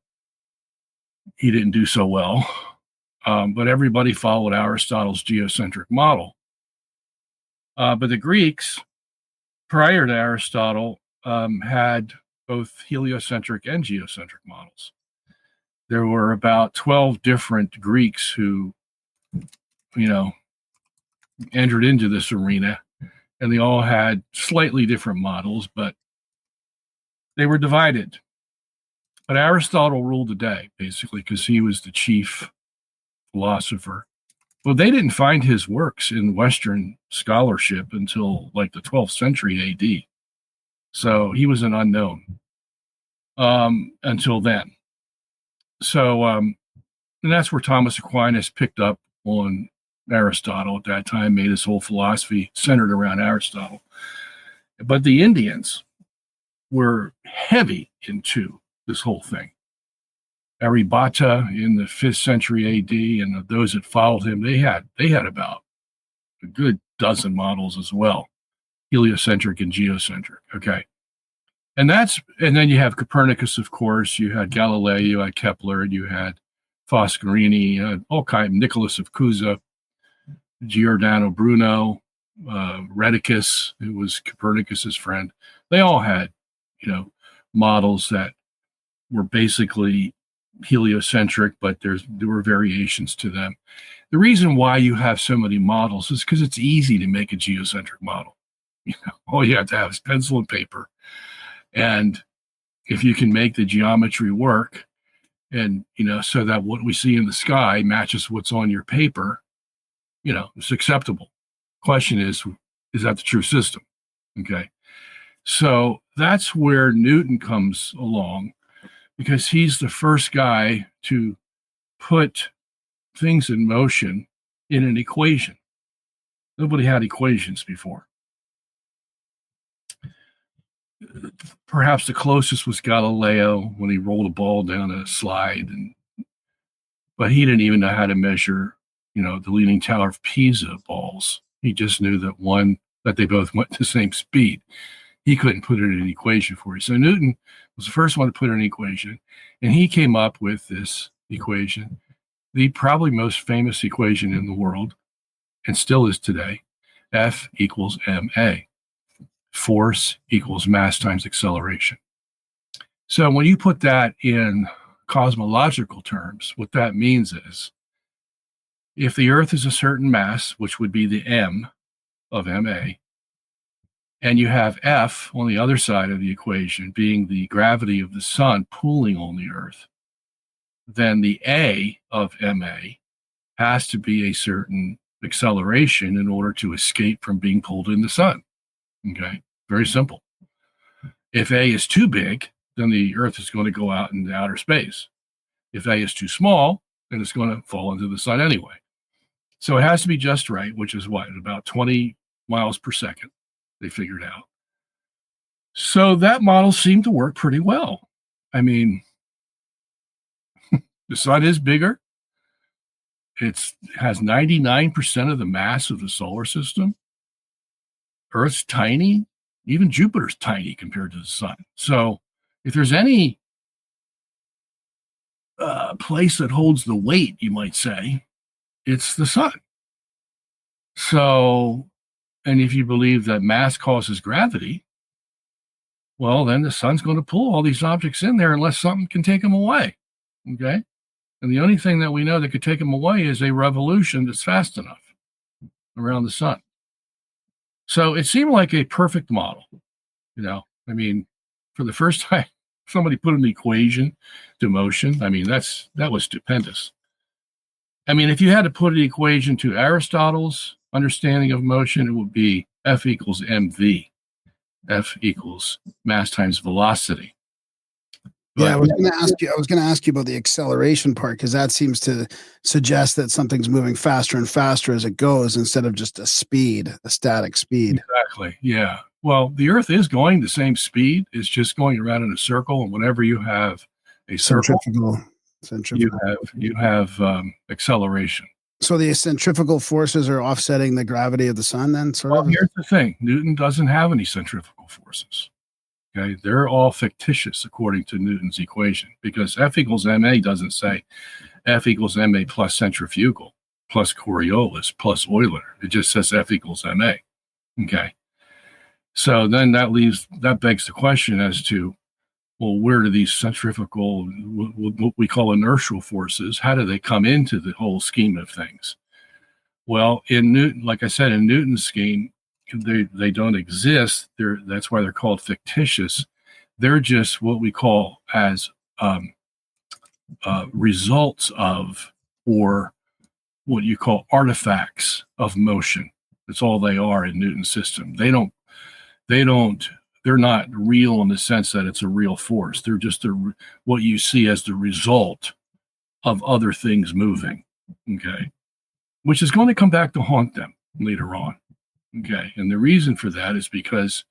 he didn't do so well. But everybody followed Aristotle's geocentric model. But the Greeks, prior to Aristotle, had both heliocentric and geocentric models. There were about 12 different Greeks who, entered into this arena, and they all had slightly different models, but they were divided. But Aristotle ruled the day, basically, because he was the chief philosopher. Well, they didn't find his works in Western scholarship until like the 12th century AD. So he was an unknown until then. So, and that's where Thomas Aquinas picked up on Aristotle at that time, made his whole philosophy centered around Aristotle. But the Indians were heavy into this whole thing. Aryabhata in the 5th century AD, and those that followed him, they had about a good dozen models as well, heliocentric and geocentric. Okay. And then you have Copernicus, of course, you had Galileo, you had Kepler, you had Foscarini, all kinds, Nicholas of Cusa, Giordano Bruno, Rheticus, who was Copernicus's friend. They all had, models that were basically heliocentric, but there were variations to them. The reason why you have so many models is because it's easy to make a geocentric model. All you have to have is pencil and paper. And if you can make the geometry work, and, so that what we see in the sky matches what's on your paper, it's acceptable. Question is that the true system? Okay. So that's where Newton comes along, because he's the first guy to put things in motion in an equation. Nobody had equations before. Perhaps the closest was Galileo when he rolled a ball down a slide, but he didn't even know how to measure, the Leaning Tower of Pisa balls. He just knew that they both went the same speed. He couldn't put it in an equation for you. So Newton was the first one to put in an equation, and he came up with this equation, the probably most famous equation in the world, and still is today, F equals ma. Force equals mass times acceleration. So when you put that in cosmological terms, what that means is if the Earth is a certain mass, which would be the m of ma, and you have F on the other side of the equation being the gravity of the sun pulling on the Earth, then the A of ma has to be a certain acceleration in order to escape from being pulled in the sun. Okay, very simple. If A is too big, then the Earth is going to go out into outer space. If A is too small, then it's going to fall into the sun anyway. So it has to be just right, which is what, about 20 miles per second, they figured out. So that model seemed to work pretty well. I mean, the sun is bigger. It has 99% of the mass of the solar system. Earth's tiny. Even Jupiter's tiny compared to the sun. So if there's any place that holds the weight, you might say, it's the sun. So, and if you believe that mass causes gravity, well, then the sun's going to pull all these objects in there unless something can take them away. Okay? And the only thing that we know that could take them away is a revolution that's fast enough around the sun. So it seemed like a perfect model. You know, I mean, for the first time, somebody put an equation to motion. I mean, that was stupendous. I mean, if you had to put an equation to Aristotle's understanding of motion, it would be F equals mv. F equals mass times velocity. Yeah, I was going to ask you about the acceleration part, because that seems to suggest that something's moving faster and faster as it goes instead of just a static speed. Exactly. Yeah. Well, the Earth is going the same speed. It's just going around in a circle, and whenever you have a circle, you have acceleration. So the centrifugal forces are offsetting the gravity of the sun, then, sort of? Here's the thing: Newton doesn't have any centrifugal forces. Okay, they're all fictitious according to Newton's equation, because F equals ma doesn't say F equals ma plus centrifugal plus Coriolis plus Euler. It just says F equals ma. Okay, so then that begs the question as to, well, where do these centrifugal, what we call inertial forces, how do they come into the whole scheme of things? Well, in Newton, like I said, in Newton's scheme, they don't exist. That's why they're called fictitious. They're just what we call as results of, or what you call artifacts of motion. That's all they are in Newton's system. They're not real in the sense that it's a real force. They're just what you see as the result of other things moving. Okay, which is going to come back to haunt them later on. Okay, and the reason for that is because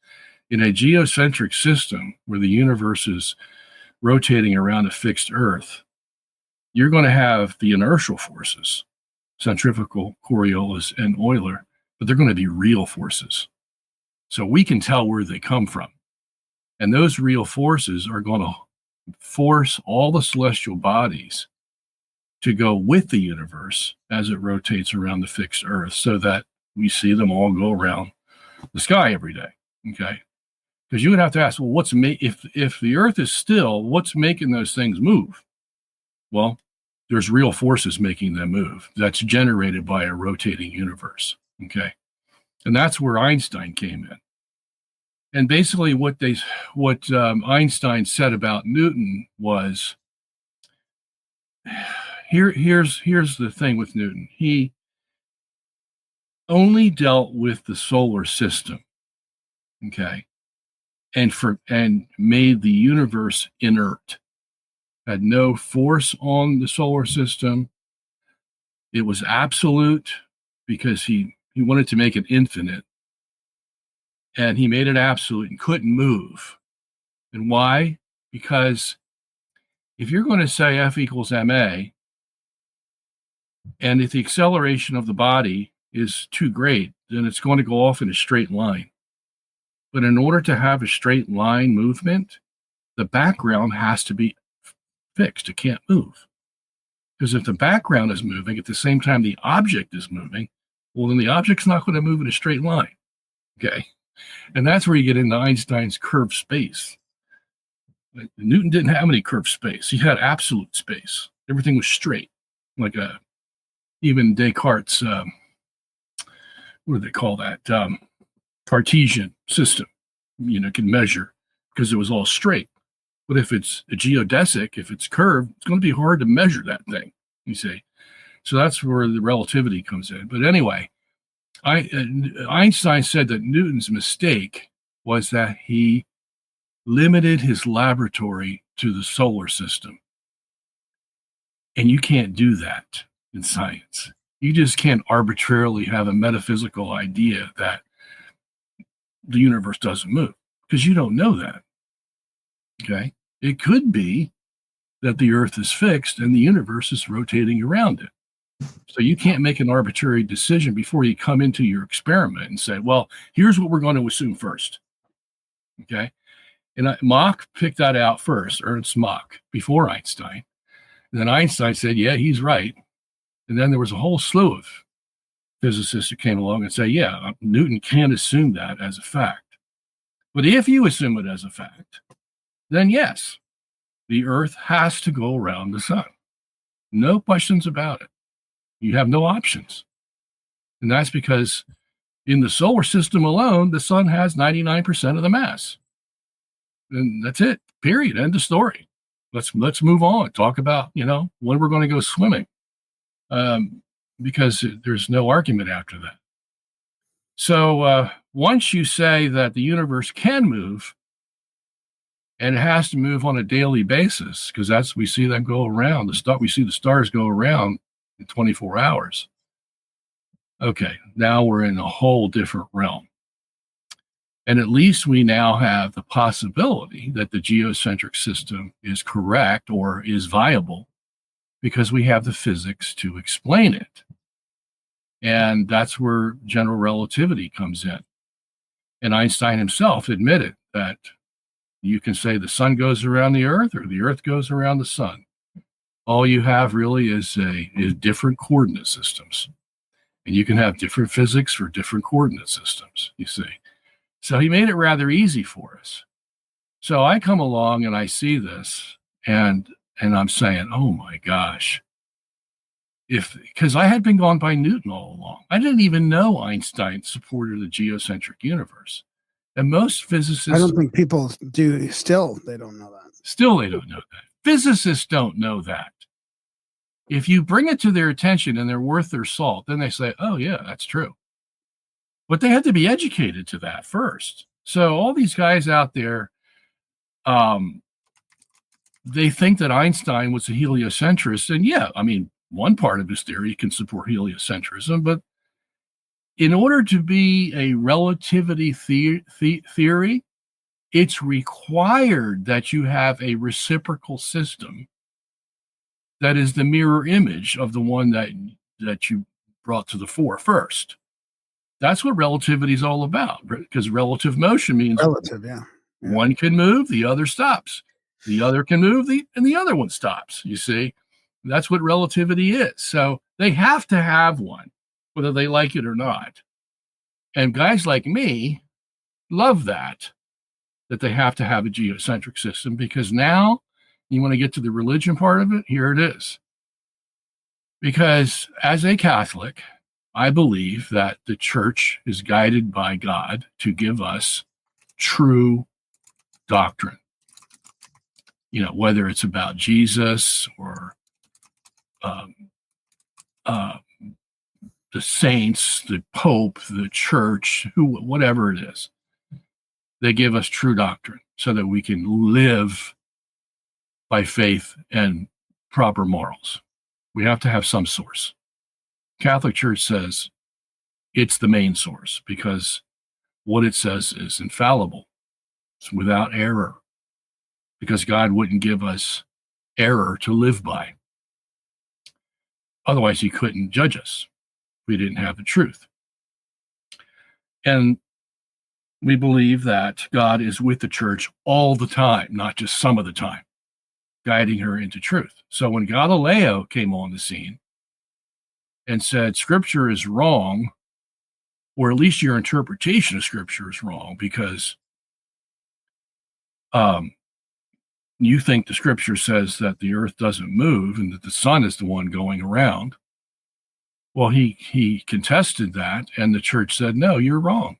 in a geocentric system where the universe is rotating around a fixed Earth, you're going to have the inertial forces, centrifugal, Coriolis, and Euler, but they're going to be real forces. So we can tell where they come from. And those real forces are going to force all the celestial bodies to go with the universe as it rotates around the fixed Earth, so that we see them all go around the sky every day. Okay, because you would have to ask, well, if the Earth is still, what's making those things move? Well, there's real forces making them move. That's generated by a rotating universe. Okay, and that's where Einstein came in. And basically, what Einstein said about Newton was, here's the thing with Newton. He only dealt with the solar system, okay, and made the universe inert. Had no force on the solar system. It was absolute because he wanted to make it infinite, and he made it absolute and couldn't move. And why? Because if you're going to say F equals ma, and if the acceleration of the body is too great, then it's going to go off in a straight line. But in order to have a straight line movement, the background has to be fixed. It can't move. Because if the background is moving at the same time the object is moving, well, then the object's not going to move in a straight line. Okay. And that's where you get into Einstein's curved space. Newton didn't have any curved space. He had absolute space. Everything was straight, like even Descartes. What do they call that? Cartesian system. Can measure because it was all straight. But if it's a geodesic, if it's curved, it's going to be hard to measure that thing. You see, so that's where the relativity comes in. But anyway, Einstein said that Newton's mistake was that he limited his laboratory to the solar system. And you can't do that in science. You just can't arbitrarily have a metaphysical idea that the universe doesn't move, because you don't know that. Okay? It could be that the Earth is fixed and the universe is rotating around it. So you can't make an arbitrary decision before you come into your experiment and say, well, here's what we're going to assume first. Okay? And Mach picked that out first, Ernst Mach, before Einstein. And then Einstein said, yeah, he's right. And then there was a whole slew of physicists who came along and say, yeah, Newton can't assume that as a fact. But if you assume it as a fact, then yes, the Earth has to go around the sun. No questions about it. You have no options. And that's because in the solar system alone, the sun has 99% of the mass. And that's it, period, end of story. Let's move on. Talk about, when we're going to go swimming. Because there's no argument after that. So once you say that the universe can move, and it has to move on a daily basis, because we see them go around. We see the stars go around in 24 hours. Okay, now we're in a whole different realm. And at least we now have the possibility that the geocentric system is correct or is viable, because we have the physics to explain it. And that's where general relativity comes in. And Einstein himself admitted that you can say the sun goes around the earth or the earth goes around the sun. All you have really is different coordinate systems. And you can have different physics for different coordinate systems, you see. So he made it rather easy for us. So I come along and I see this and I'm saying, oh my gosh. Because I had been gone by Newton all along. I didn't even know Einstein supported the geocentric universe. And most physicists... I don't think people do. Still, they don't know that. Still, they don't know that. Physicists don't know that. If you bring it to their attention and they're worth their salt, then they say, oh, yeah, that's true. But they had to be educated to that first. So all these guys out there, they think that Einstein was a heliocentrist. And yeah, I mean, one part of his theory can support heliocentrism, but in order to be a relativity theory, it's required that you have a reciprocal system that is the mirror image of the one that you brought to the fore first. That's what relativity is all about, because relative motion means one can move, the other stops. The other can move, and the other one stops, you see. That's what relativity is. So they have to have one, whether they like it or not. And guys like me love that they have to have a geocentric system, because now you want to get to the religion part of it, here it is. Because as a Catholic, I believe that the church is guided by God to give us true doctrine. Whether it's about Jesus or the saints, the Pope, the church, whatever it is, they give us true doctrine so that we can live by faith and proper morals. We have to have some source. Catholic Church says it's the main source, because what it says is infallible. It's without error, because God wouldn't give us error to live by. Otherwise, he couldn't judge us if we didn't have the truth. And we believe that God is with the church all the time, not just some of the time, guiding her into truth. So when Galileo came on the scene and said, Scripture is wrong, or at least your interpretation of Scripture is wrong, because you think the scripture says that the earth doesn't move and that the sun is the one going around. Well, he contested that, and the church said, no, you're wrong.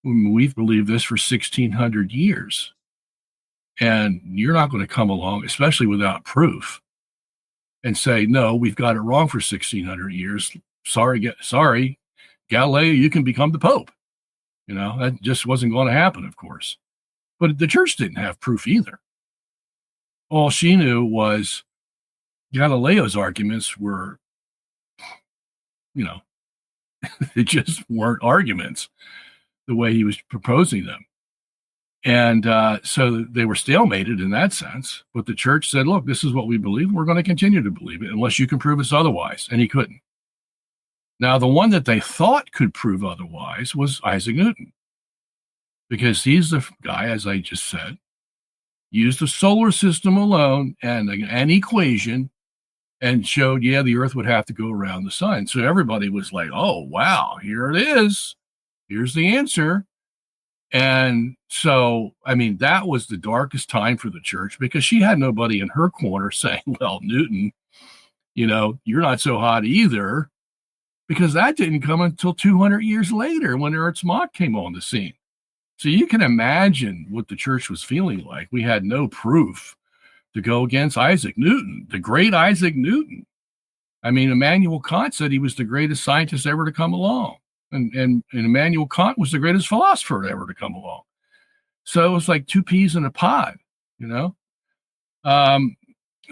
We've believed this for 1,600 years. And you're not going to come along, especially without proof, and say, no, we've got it wrong for 1,600 years. Sorry, Galileo, you can become the Pope. That just wasn't going to happen, of course. But the church didn't have proof either. All she knew was Galileo's arguments were, they just weren't arguments the way he was proposing them. And so they were stalemated in that sense. But the church said, look, this is what we believe. We're going to continue to believe it unless you can prove us otherwise. And he couldn't. Now, the one that they thought could prove otherwise was Isaac Newton, because he's the guy, as I just said, used the solar system alone and an equation and showed, the earth would have to go around the sun. So everybody was like, oh, wow, here it is. Here's the answer. And so, that was the darkest time for the church, because she had nobody in her corner saying, well, Newton, you're not so hot either, because that didn't come until 200 years later when Ernst Mach came on the scene. So you can imagine what the church was feeling like. We had no proof to go against Isaac Newton, the great Isaac Newton. Immanuel Kant said he was the greatest scientist ever to come along. And Immanuel Kant was the greatest philosopher ever to come along. So it was like two peas in a pod,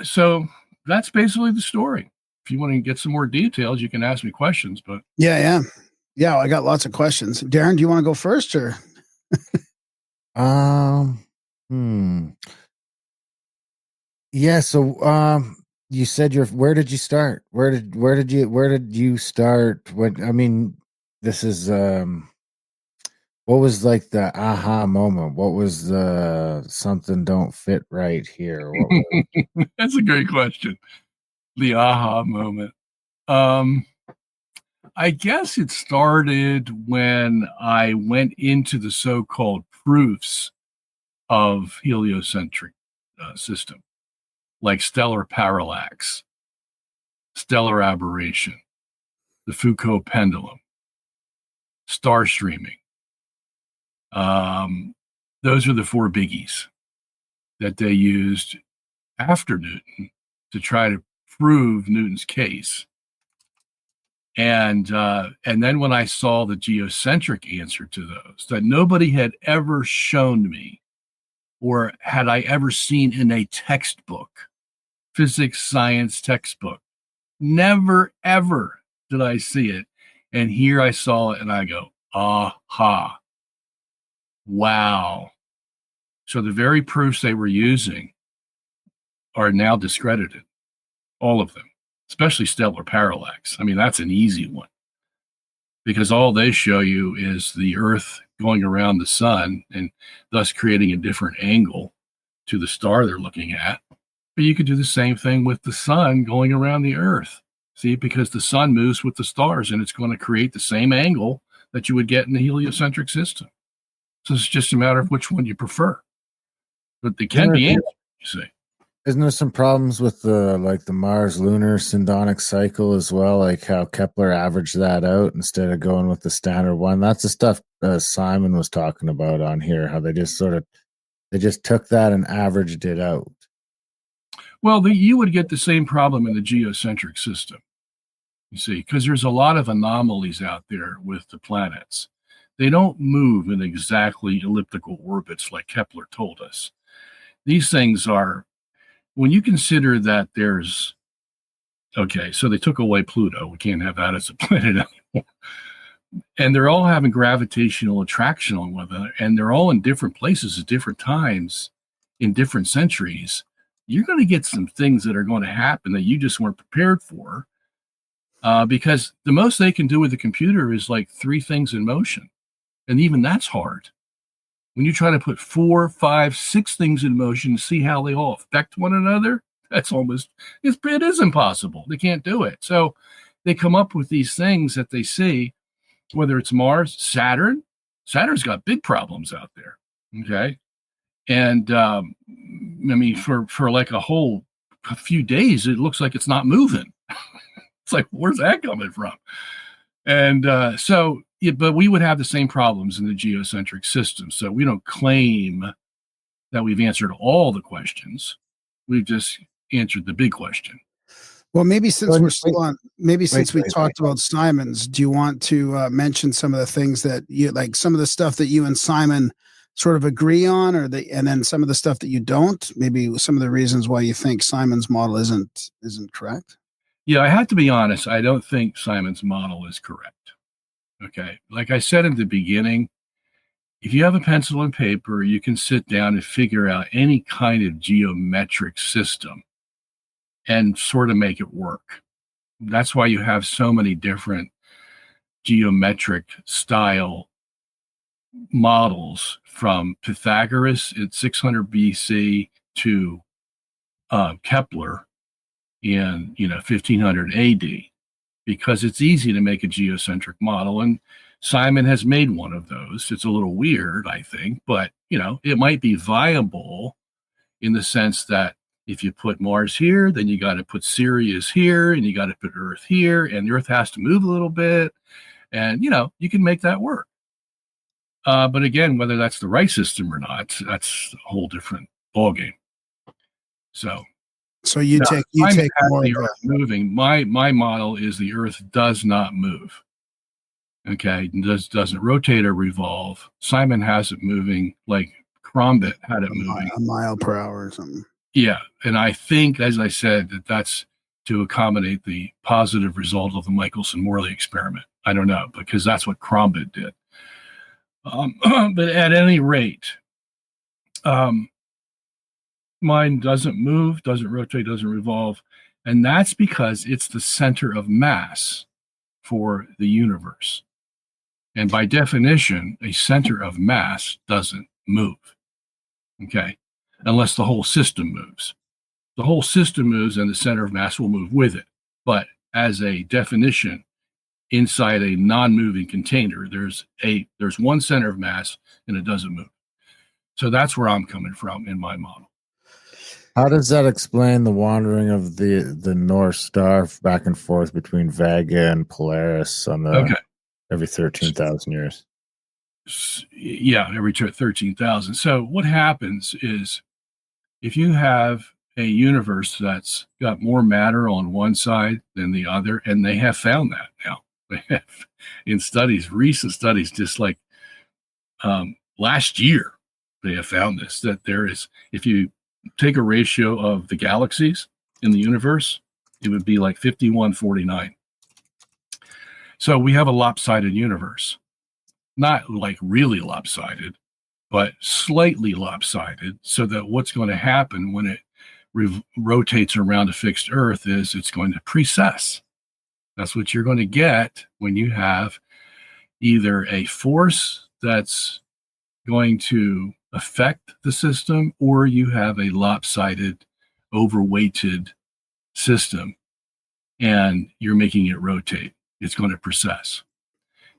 So that's basically the story. If you want to get some more details, you can ask me questions. But Yeah. I got lots of questions. Darren, do you want to go first, or? Yeah. So, you said where did you start? Where did you start? This is, what was like the aha moment? What was the something don't fit right here? That's a great question. The aha moment. I guess it started when I went into the so-called proofs of heliocentric system, like stellar parallax, stellar aberration, the Foucault pendulum, star streaming. Those are the four biggies that they used after Newton to try to prove Newton's case. And then when I saw the geocentric answer to those that nobody had ever shown me or had I ever seen in a textbook, physics, science textbook, never, ever did I see it. And here I saw it and I go, aha, wow. So the very proofs they were using are now discredited, all of them. Especially stellar parallax. That's an easy one, because all they show you is the Earth going around the sun and thus creating a different angle to the star they're looking at. But you could do the same thing with the sun going around the Earth. See, because the sun moves with the stars and it's going to create the same angle that you would get in the heliocentric system. So it's just a matter of which one you prefer. But they can be answered, you see. Isn't there some problems with the Mars lunar synchronic cycle as well? Like how Kepler averaged that out instead of going with the standard one. That's the stuff Simon was talking about on here. How they just took that and averaged it out. Well, you would get the same problem in the geocentric system. You see, because there's a lot of anomalies out there with the planets. They don't move in exactly elliptical orbits like Kepler told us. These things are. When you consider that so they took away Pluto. We can't have that as a planet anymore. And they're all having gravitational attraction on one another, and they're all in different places at different times in different centuries. You're going to get some things that are going to happen that you just weren't prepared for, because the most they can do with the computer is like 3 things in motion. And even that's hard. When you try to put 4, 5, 6 things in motion to see how they all affect one another, it is impossible. They can't do it. So they come up with these things that they see, whether it's Mars, Saturn. Saturn's got big problems out there. Okay. And I mean, for like a few days, it looks like it's not moving. It's like, where's that coming from? And but we would have the same problems in the geocentric system. So we don't claim that we've answered all the questions. We've just answered the big question. Well, maybe since Wait, we're still on, maybe since we wait. talked about Simon's, do you want to mention some of the things that you like, some of the stuff that you and Simon sort of agree on, and then some of the stuff that you don't? Maybe some of the reasons why you think Simon's model isn't correct. Yeah, I have to be honest. I don't think Simon's model is correct. Okay, like I said in the beginning, if you have a pencil and paper, you can sit down and figure out any kind of geometric system and sort of make it work. That's why you have so many different geometric style models, from Pythagoras at 600 BC to Kepler in 1500 AD, because it's easy to make a geocentric model. And Simon has made one of those. It's a little weird, I think, but it might be viable in the sense that if you put Mars here, then you got to put Sirius here, and you got to put Earth here, and the Earth has to move a little bit, and you can make that work. But again, whether that's the right system or not, that's a whole different ballgame. So you take more the of Earth moving. My model is the Earth does not move. Okay, doesn't rotate or revolve. Simon has it moving like Crombit had it moving a mile per hour or something. Yeah, and I think, as I said, that's to accommodate the positive result of the Michelson-Morley experiment. I don't know, because that's what Crombit did. But at any rate, mine doesn't move, doesn't rotate, doesn't revolve, and that's because it's the center of mass for the universe. And by definition, a center of mass doesn't move, okay, unless the whole system moves. The whole system moves, and the center of mass will move with it. But as a definition, inside a non-moving container, there's one center of mass, and it doesn't move. So that's where I'm coming from in my model. How does that explain the wandering of the North Star back and forth between Vega and Polaris on the every 13,000 years? Yeah, every 13,000. So what happens is, if you have a universe that's got more matter on one side than the other, and they have found that now. They have, in studies, recent studies, just like last year, they have found this, that there is, if you take a ratio of the galaxies in the universe, it would be like 51-49. So we have a lopsided universe. Not like really lopsided, but slightly lopsided, so that what's going to happen when it rotates around a fixed Earth is it's going to precess. That's what you're going to get when you have either a force that's going to affect the system, or you have a lopsided, overweighted system, and you're making it rotate. It's going to precess.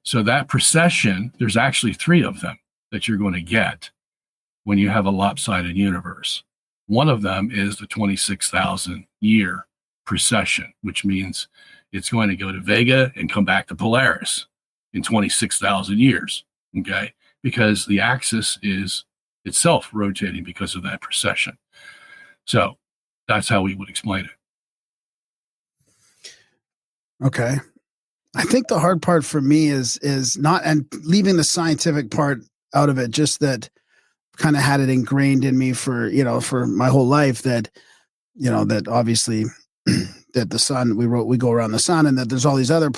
So that precession, there's actually three of them that you're going to get when you have a lopsided universe. One of them is the 26,000 year precession, which means it's going to go to Vega and come back to Polaris in 26,000 years, okay? Because the axis is itself rotating because of that precession. So that's how we would explain it. Okay. I think the hard part for me is not, and leaving the scientific part out of it, just that kind of had it ingrained in me for my whole life, that, that obviously that the sun, we go around the sun, and that there's all these other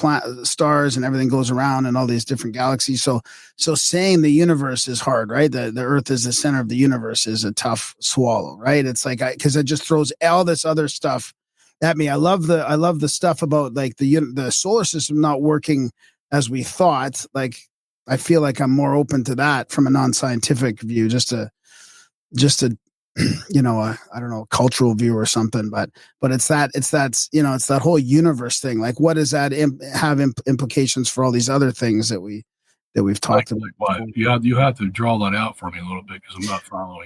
stars and everything goes around and all these different galaxies. So saying the universe is hard, right? The Earth is the center of the universe is a tough swallow, right? It's like, because it just throws all this other stuff at me. I love the stuff about like the solar system not working as we thought. Like, I feel like I'm more open to that from a non-scientific view, just a I don't know, cultural view or something, but it's that whole universe thing. Like, what does that have implications for all these other things that we that we've talked about. What? You have to draw that out for me a little bit because I'm not following.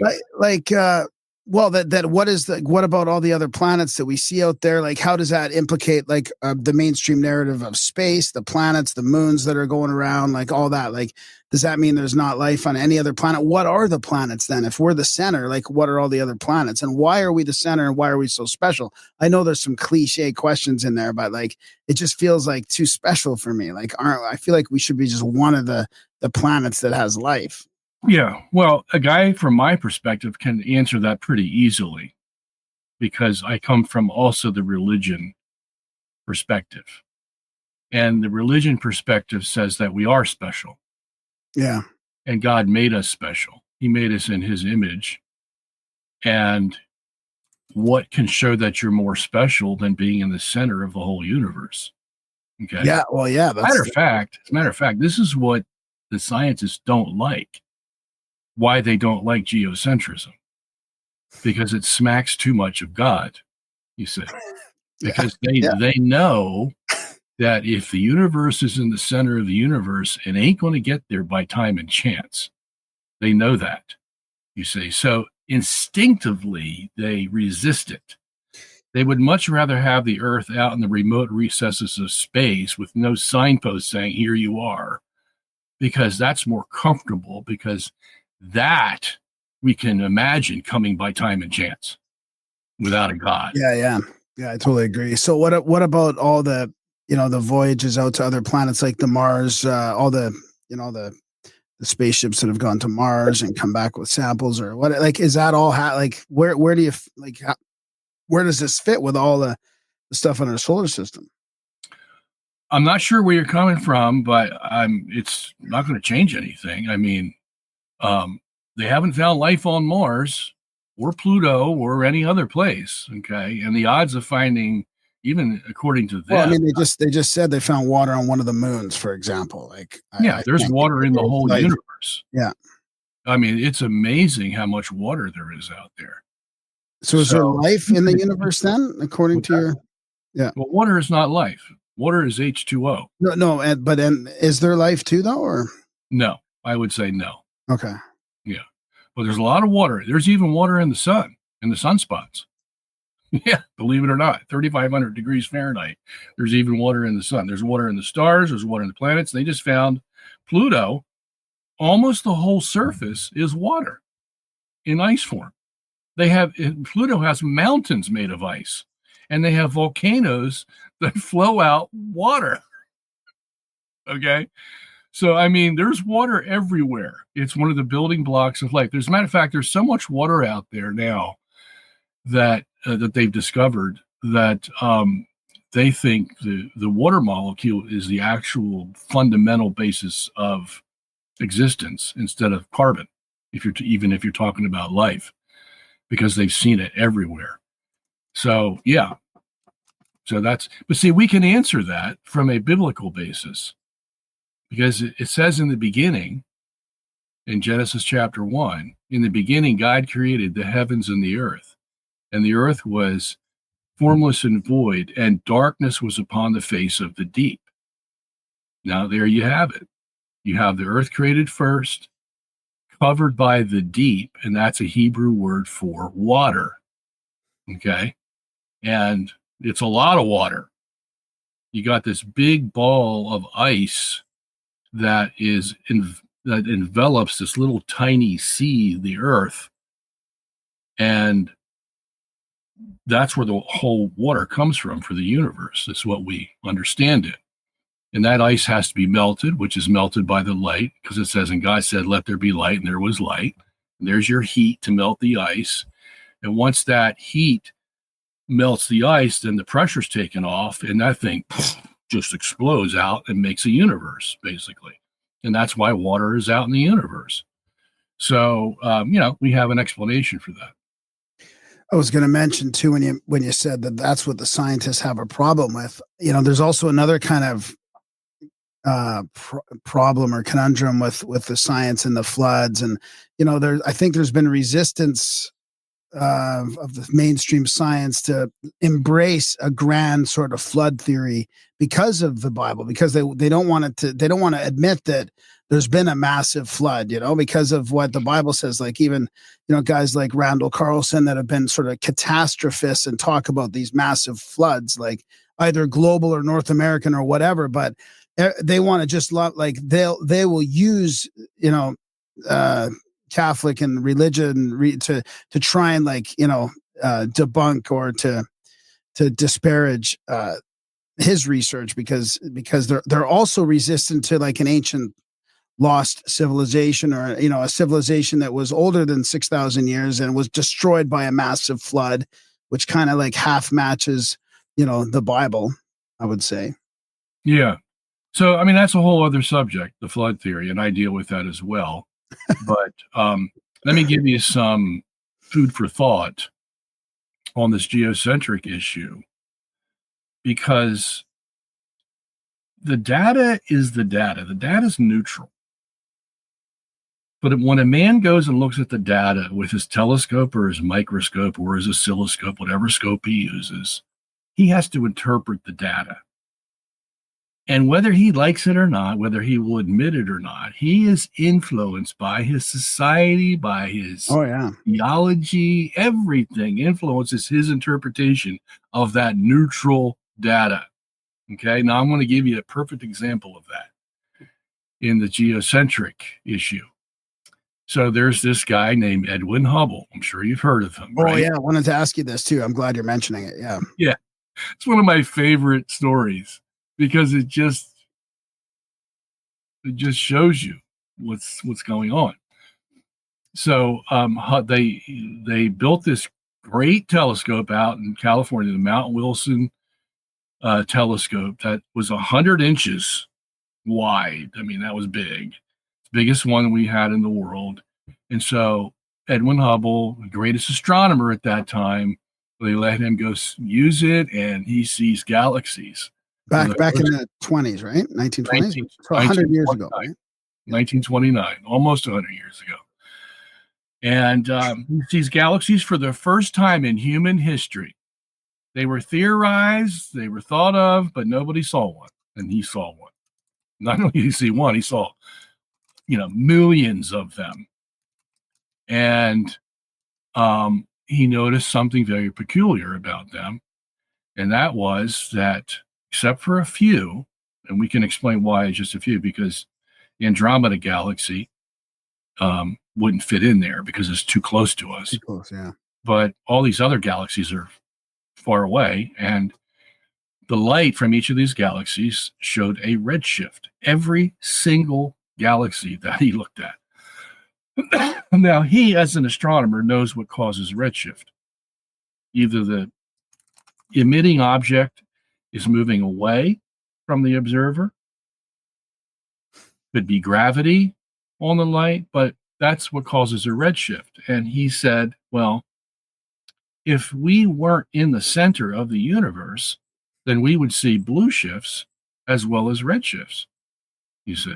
What about all the other planets that we see out there? Like, how does that implicate the mainstream narrative of space, the planets, the moons that are going around, like all that? Like, does that mean there's not life on any other planet? What are the planets then? If we're the center, like, what are all the other planets, and why are we the center, and why are we so special? I know there's some cliche questions in there, but like, it just feels like too special for me. Like, I feel like we should be just one of the planets that has life. Yeah, well, a guy from my perspective can answer that pretty easily because I come from also the religion perspective. And the religion perspective says that we are special. Yeah. And God made us special. He made us in his image. And what can show that you're more special than being in the center of the whole universe? Okay. Yeah, well, yeah. As a matter of fact, this is what the scientists don't like. Why they don't like geocentrism, because it smacks too much of God, you see, because they know that if the universe is in the center of the universe, it ain't going to get there by time and chance. They know that, you see. So instinctively, they resist it. They would much rather have the Earth out in the remote recesses of space with no signpost saying, here you are, because that's more comfortable, because that we can imagine coming by time and chance without a God. Yeah, I totally agree. So what about all the the voyages out to other planets like the Mars, all the the spaceships that have gone to Mars and come back with samples, or what? Like, is that all where do you where does this fit with all the stuff in our solar system? I'm not sure where you're coming from, but it's not going to change anything. I mean, they haven't found life on Mars or Pluto or any other place. Okay. And the odds of finding, even according to them. Well, I mean, they just said they found water on one of the moons, for example. Like, there's water in the whole universe. Yeah. I mean, it's amazing how much water there is out there. So is there life in the universe then, according to your? Yeah. Well, water is not life. Water is H2O. No, but is there life too, though, or? No, I would say no. Okay. Yeah. Well, there's a lot of water. There's even water in the sun, in the sunspots. Yeah, believe it or not, 3,500 degrees Fahrenheit. There's even water in the sun. There's water in the stars. There's water in the planets. They just found Pluto. Almost the whole surface is water in ice form. Pluto has mountains made of ice, and they have volcanoes that flow out water. Okay. So, I mean, there's water everywhere. It's one of the building blocks of life. As a matter of fact, there's so much water out there now that they've discovered that they think the water molecule is the actual fundamental basis of existence instead of carbon, even if you're talking about life, because they've seen it everywhere. So, yeah. But see, we can answer that from a biblical basis. Because it says in the beginning, in Genesis chapter 1, in the beginning, God created the heavens and the earth was formless and void, and darkness was upon the face of the deep. Now, there you have it. You have the earth created first, covered by the deep, and that's a Hebrew word for water. Okay? And it's a lot of water. You got this big ball of ice that envelops this little tiny sea, the earth, and that's where the whole water comes from for the universe. That's what we understand it. And that ice has to be melted, which is melted by the light, because it says, and God said, let there be light, and there was light. And there's your heat to melt the ice. And once that heat melts the ice, then the pressure's taken off, and that thing just explodes out and makes a universe, basically. And that's why water is out in the universe. So, we have an explanation for that. I was going to mention too, when you said that that's what the scientists have a problem with, there's also another kind of problem or conundrum with the science and the floods. And, I think there's been resistance of the mainstream science to embrace a grand sort of flood theory because of the Bible, because they don't want to admit that there's been a massive flood, because of what the Bible says. Like even, guys like Randall Carlson that have been sort of catastrophists and talk about these massive floods, like either global or North American or whatever. But they want to just like they will use, Catholic and religion to try and debunk or to disparage his research because they're also resistant to like an ancient lost civilization or a civilization that was older than 6,000 years and was destroyed by a massive flood, which kind of like half matches the Bible, I would say. Yeah. So I mean that's a whole other subject, the flood theory, and I deal with that as well. But let me give you some food for thought on this geocentric issue, because the data is the data. The data is neutral. But when a man goes and looks at the data with his telescope or his microscope or his oscilloscope, whatever scope he uses, he has to interpret the data. And whether he likes it or not, whether he will admit it or not, he is influenced by his society, by his theology. Everything influences his interpretation of that neutral data. Okay, now I'm going to give you a perfect example of that in the geocentric issue. So there's this guy named Edwin Hubble. I'm sure you've heard of him. Oh, right? yeah. I wanted to ask you this, too. I'm glad you're mentioning it. Yeah. Yeah. It's one of my favorite stories because it just shows you what's going on. So they built this great telescope out in California, the Mount Wilson telescope that was 100 inches wide. I mean, that was big. Biggest one we had in the world. And so Edwin Hubble, the greatest astronomer at that time, they let him go use it, and he sees galaxies. Back in the 20s, right? 1920s? So 100 years ago, right? 1929, almost 100 years ago. And he sees galaxies for the first time in human history. They were theorized, they were thought of, but nobody saw one. And he saw one. Not only did he see one, he saw millions of them. And he noticed something very peculiar about them. And that was that, except for a few, and we can explain why just a few, because the Andromeda galaxy wouldn't fit in there because it's too close to us. Too close, yeah. But all these other galaxies are far away, and the light from each of these galaxies showed a redshift. Every single galaxy that he looked at. Now, he, as an astronomer, knows what causes redshift. Either the emitting object is moving away from the observer, could be gravity on the light, but that's what causes a redshift. And he said, well, if we weren't in the center of the universe, then we would see blue shifts as well as red shifts, you see.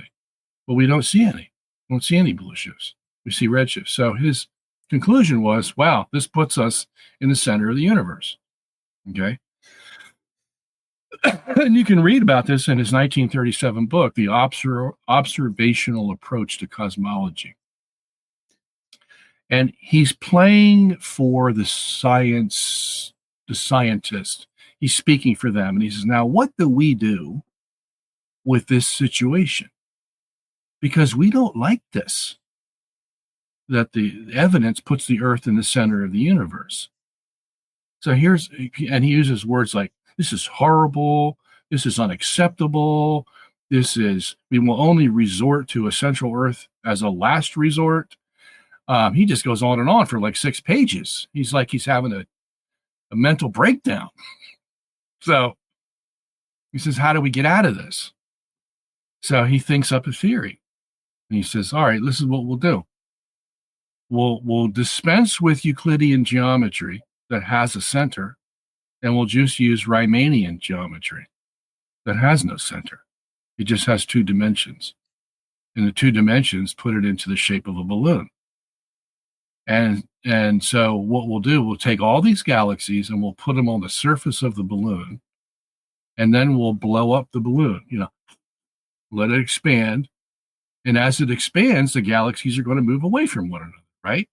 But we don't see any. We don't see any blue shifts. We see red shifts. So his conclusion was, wow, this puts us in the center of the universe. Okay. And you can read about this in his 1937 book, The Observational Approach to Cosmology. And he's playing for the scientist. He's speaking for them. And he says, now, what do we do with this situation? Because we don't like this, that the evidence puts the earth in the center of the universe. So and he uses words like, this is horrible, this is unacceptable, we will only resort to a central earth as a last resort. He just goes on and on for like 6 pages. He's like he's having a mental breakdown. So he says, how do we get out of this? So he thinks up a theory. And he says, all right, this is what we'll do. We'll dispense with Euclidean geometry that has a center, and we'll just use Riemannian geometry that has no center. It just has 2 dimensions. And the 2 dimensions put it into the shape of a balloon. And so what we'll do, we'll take all these galaxies and we'll put them on the surface of the balloon, and then we'll blow up the balloon, let it expand, And as it expands, the galaxies are going to move away from one another, right?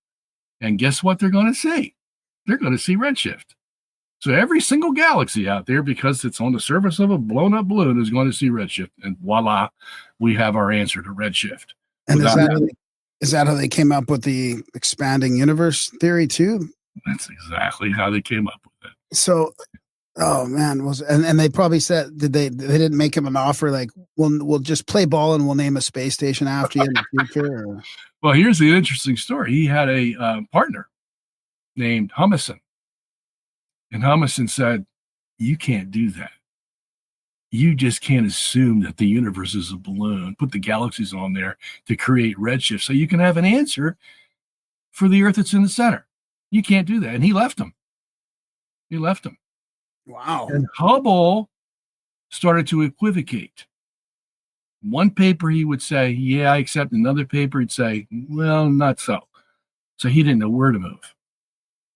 And guess what they're going to see? They're going to see redshift. So every single galaxy out there, because it's on the surface of a blown up balloon, is going to see redshift. And voila, we have our answer to redshift. And is that how they came up with the expanding universe theory too? That's exactly how they came up with it. So, oh man, and they probably said they didn't make him an offer like we'll just play ball and we'll name a space station after you in the future. Or? Well, here's the interesting story. He had a partner named Humison, and Humison said, "You can't do that. You just can't assume that the universe is a balloon. Put the galaxies on there to create redshift so you can have an answer for the Earth that's in the center. You can't do that." And he left him. Wow. And Hubble started to equivocate. One paper he would say, "Yeah, I accept." Another paper he'd say, "Well, not so." So he didn't know where to move.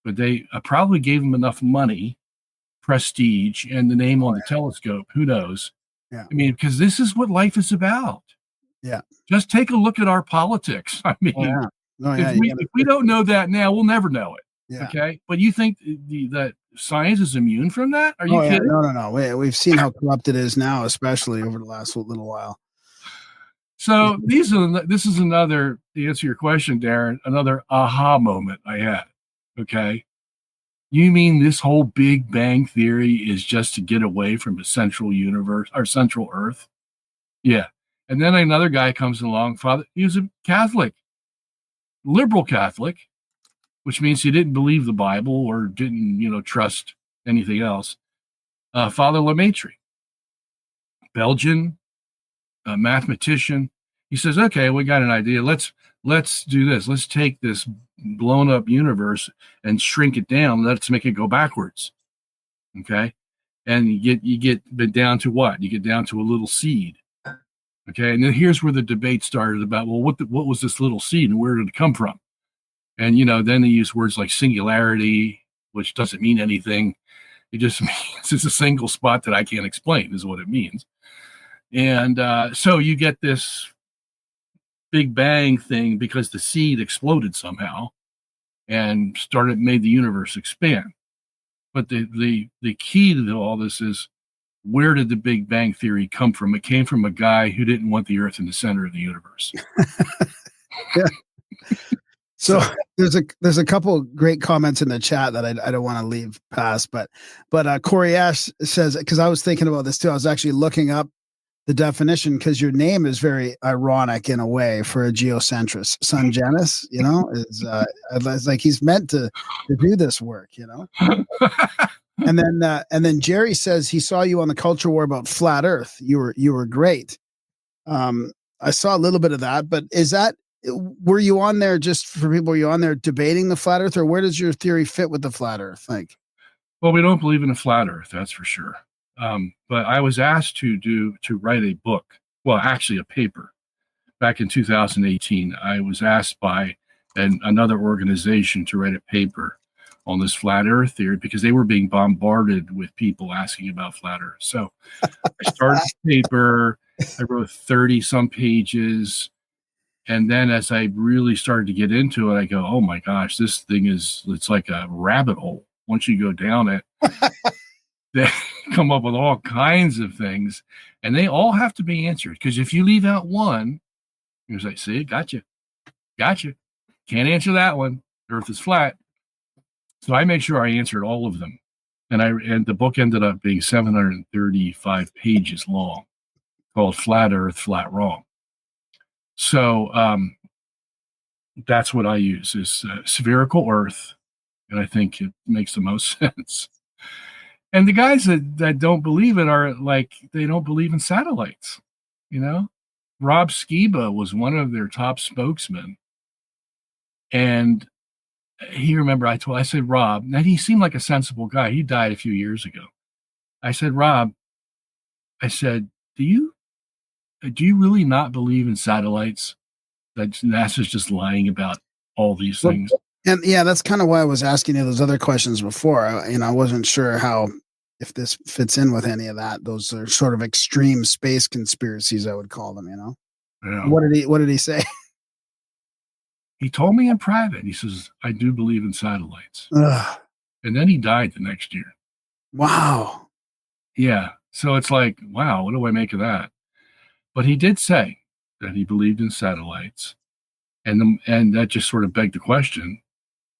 But they probably gave him enough money, prestige, and the name on the telescope. Who knows? Yeah. I mean, because this is what life is about. Yeah. Just take a look at our politics. I mean, if we don't know that now, we'll never know it. Yeah. Okay. But you think that science is immune from that? Are you kidding? No. We've seen how corrupt it is now, especially over the last little while. So this is another, to answer your question, Darren, another aha moment I had. Okay. You mean this whole Big Bang theory is just to get away from the central universe or central Earth? Yeah. And then another guy comes along, he was a Catholic, liberal Catholic, which means he didn't believe the Bible or didn't, trust anything else. Father Lemaitre, Belgian, mathematician. He says, "Okay, we got an idea. Let's do this. Let's take this blown up universe and shrink it down. Let's make it go backwards." Okay. And you get down to what? You get down to a little seed. Okay. And then here's where the debate started about, well, what was this little seed and where did it come from? And, then they use words like singularity, which doesn't mean anything. It just means it's a single spot that I can't explain is what it means. And so you get this Big Bang thing because the seed exploded somehow and made the universe expand. But the key to all this is, where did the Big Bang theory come from? It came from a guy who didn't want the Earth in the center of the universe. Yeah. So there's a couple great comments in the chat that I don't want to leave past, but Corey Ash says, because I was thinking about this too. I was actually looking up the definition because your name is very ironic in a way for a geocentrist. Sungenis, is like he's meant to do this work, And then Jerry says he saw you on the Culture War about flat Earth. You were great. I saw a little bit of that, but were you on there just for people? Were you on there debating the flat Earth, or where does your theory fit with the flat Earth? Well, we don't believe in a flat Earth, that's for sure. But I was asked to write a book, well, actually a paper. Back in 2018, I was asked by another organization to write a paper on this flat Earth theory because they were being bombarded with people asking about flat Earth. So I started the paper. I wrote 30 some pages. And then as I really started to get into it, I go, oh my gosh, this thing it's like a rabbit hole. Once you go down it, they come up with all kinds of things, and they all have to be answered. Because if you leave out one, you're like, see, gotcha. Can't answer that one. Earth is flat. So I made sure I answered all of them. And the book ended up being 735 pages long, called Flat Earth, Flat Wrong. So that's what I use is spherical Earth, and I think it makes the most sense. And the guys that don't believe it are like, they don't believe in satellites. Rob Skiba was one of their top spokesmen, and I said, Rob, and he seemed like a sensible guy. He died a few years ago. I said, Rob, do you really not believe in satellites? That NASA's just lying about all these things. And yeah, that's kind of why I was asking you those other questions before. I wasn't sure if this fits in with any of that. Those are sort of extreme space conspiracies, I would call them, Yeah. What did he say? He told me in private. He says, "I do believe in satellites," Ugh, and then he died the next year. wow. Yeah. So it's like, wow, what do I make of that? But he did say that he believed in satellites, and that just sort of begged the question,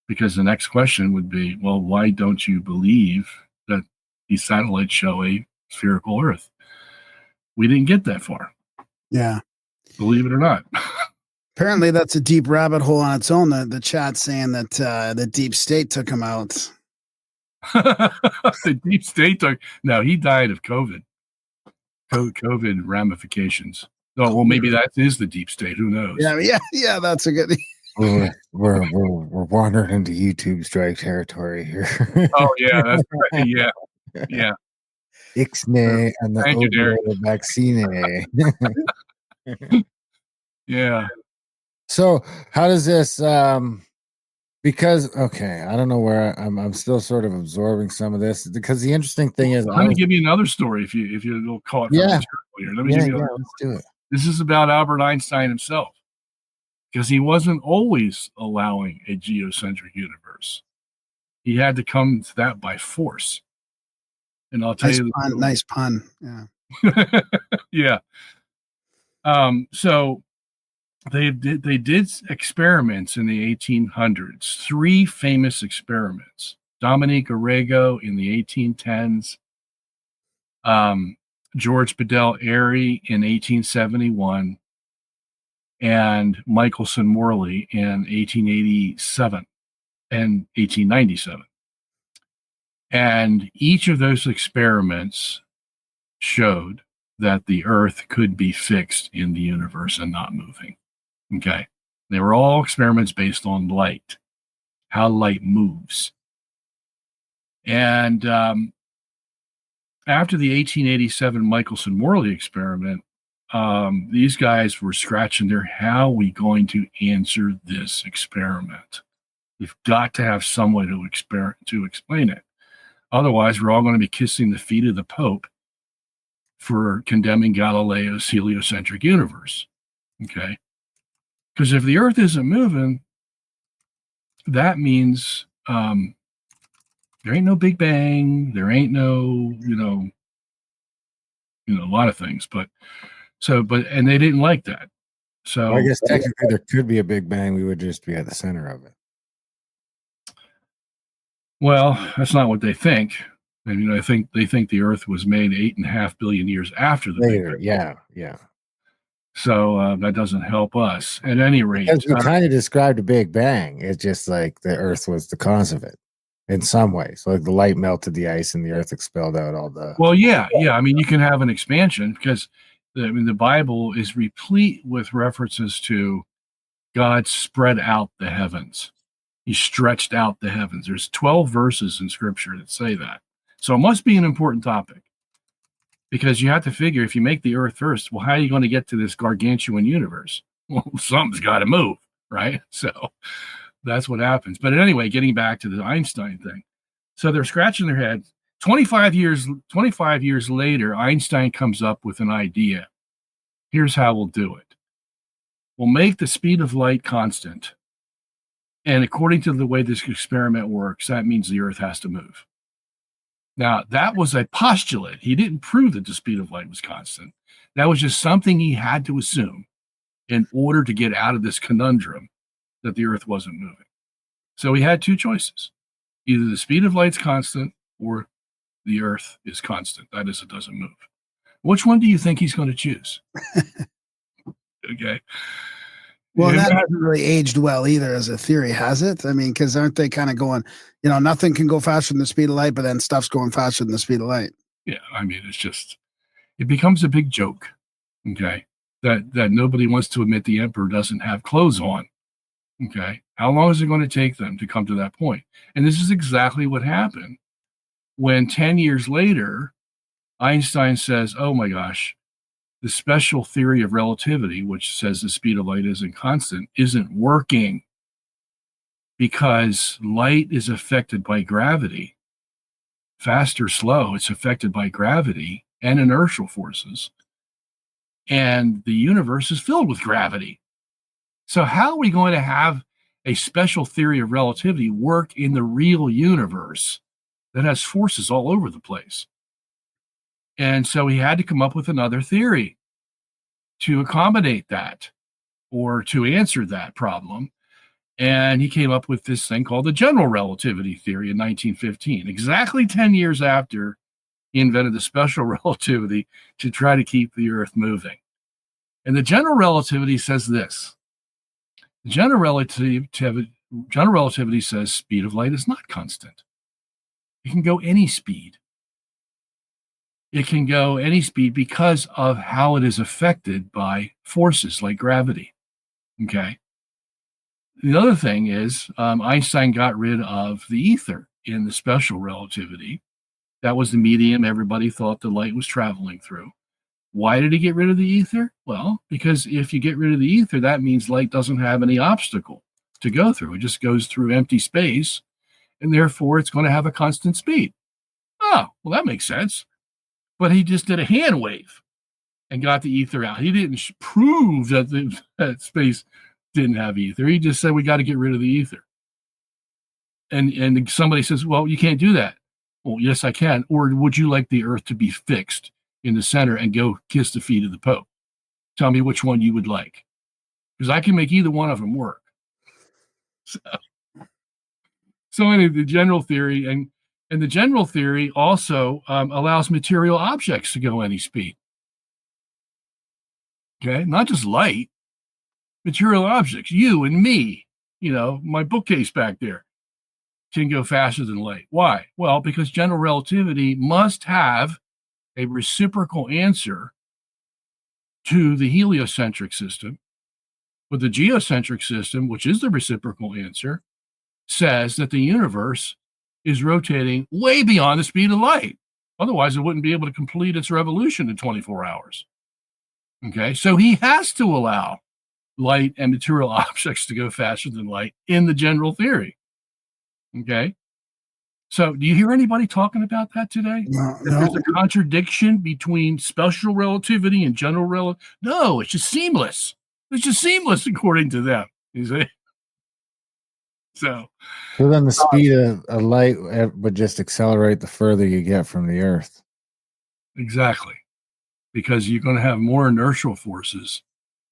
because the next question would be, well, why don't you believe that these satellites show a spherical Earth? We didn't get that far, Yeah. believe it or not. Apparently, that's a deep rabbit hole on its own. The chat saying that the deep state took him out. The deep state no, he died of COVID ramifications. Oh, well, maybe that is the deep state. Who knows? Yeah. That's a good. We're wandering into YouTube strike territory here. Oh yeah, that's right. Yeah. Ixnay and the Thank you, Derek. vaccine. Yeah. So how does this because okay, I don't know where I'm still sort of absorbing some of this, because the interesting thing is Let me give you another story if you'll call it. Yeah. Here. Let me give you. Let's do it. This is about Albert Einstein himself, because he wasn't always allowing a geocentric universe. He had to come to that by force. And I'll tell you. Nice pun. Yeah. Yeah. So they did experiments in the 1800s, 3 famous experiments. Dominique Arago in the 1810s, George Bedell Airy in 1871, and Michelson Morley in 1887 and 1897. And each of those experiments showed that the Earth could be fixed in the universe and not moving. Okay. They were all experiments based on light, how light moves. And after the 1887 Michelson Morley experiment, these guys were scratching their, how are we going to answer this experiment? We've got to have some way to explain it. Otherwise, we're all going to be kissing the feet of the Pope for condemning Galileo's heliocentric universe. Okay. Because if the Earth isn't moving, that means there ain't no Big Bang. There ain't no, a lot of things. And they didn't like that. So I guess technically there could be a Big Bang. We would just be at the center of it. Well, that's not what they think. And I think they think the Earth was made 8.5 billion years after the Big Bang. Yeah. So that doesn't help us. At any rate, because we kind of described a Big Bang. It's just like the Earth was the cause of it in some ways. Like the light melted the ice and the Earth expelled out all the. Well, yeah. I mean, you can have an expansion because the Bible is replete with references to God spread out the heavens. He stretched out the heavens. There's 12 verses in Scripture that say that. So it must be an important topic, because you have to figure, if you make the Earth first, well, how are you going to get to this gargantuan universe? Well, something's got to move, right? So that's what happens. But anyway, getting back to the Einstein thing. So they're scratching their heads. 25 years later, Einstein comes up with an idea. Here's how we'll do it. We'll make the speed of light constant. And according to the way this experiment works, that means the Earth has to move. Now, that was a postulate. He didn't prove that the speed of light was constant. That was just something he had to assume in order to get out of this conundrum that the Earth wasn't moving. So he had 2 choices. Either the speed of light's constant or the Earth is constant. That is, it doesn't move. Which one do you think he's going to choose? Okay. Well, that hasn't really aged well either as a theory, has it? I mean, because aren't they kind of going, nothing can go faster than the speed of light, but then stuff's going faster than the speed of light. Yeah, I mean, it becomes a big joke, okay, that nobody wants to admit the emperor doesn't have clothes on, okay? How long is it going to take them to come to that point? And this is exactly what happened when 10 years later, Einstein says, oh my gosh, the special theory of relativity, which says the speed of light isn't constant, isn't working, because light is affected by gravity. Fast or slow, it's affected by gravity and inertial forces. and the universe is filled with gravity. So how are we going to have a special theory of relativity work in the real universe that has forces all over the place? And so he had to come up with another theory to accommodate that or to answer that problem. And he came up with this thing called the general relativity theory in 1915, exactly 10 years after he invented the special relativity to try to keep the Earth moving. And the general relativity says this. The general relativity says speed of light is not constant. It can go any speed. It can go any speed because of how it is affected by forces like gravity. Okay. The other thing is Einstein got rid of the ether in the special relativity. That was the medium everybody thought the light was traveling through. Why did he get rid of the ether? Well, because if you get rid of the ether, that means light doesn't have any obstacle to go through. It just goes through empty space, and therefore it's going to have a constant speed. Oh, well, that makes sense. But he just did a hand wave and got the ether out. He didn't prove that that space didn't have ether. He just said we got to get rid of the ether. And somebody says, well, you can't do that. Well, yes, I can. Or would you like the Earth to be fixed in the center and go kiss the feet of the Pope? Tell me which one you would like, because I can make either one of them work. So anyway, the general theory and the general theory also allows material objects to go any speed. Okay, not just light, material objects. You and me, my bookcase back there, can go faster than light. Why? Well, because general relativity must have a reciprocal answer to the heliocentric system. But the geocentric system, which is the reciprocal answer, says that the universe is rotating way beyond the speed of light. Otherwise, it wouldn't be able to complete its revolution in 24 hours. Okay, so he has to allow light and material objects to go faster than light in the general theory. Okay, so do you hear anybody talking about that today? No. There's a contradiction between special relativity and general relativity. No, it's just seamless. It's just seamless according to them. You see? So then the speed of light would just accelerate the further you get from the Earth. exactly, because you're going to have more inertial forces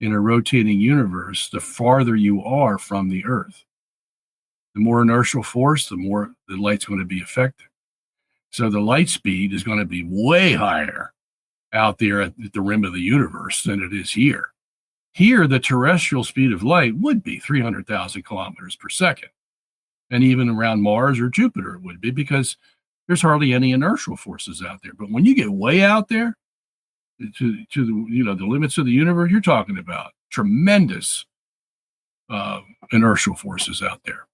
in a rotating universe the farther you are from the Earth. The more inertial force, the more the light's going to be affected. So the light speed is going to be way higher out there at the rim of the universe than it is here. Here, the terrestrial speed of light would be 300,000 kilometers per second. And even around Mars or Jupiter, it would be, because there's hardly any inertial forces out there. But when you get way out there to the limits of the universe, you're talking about tremendous inertial forces out there.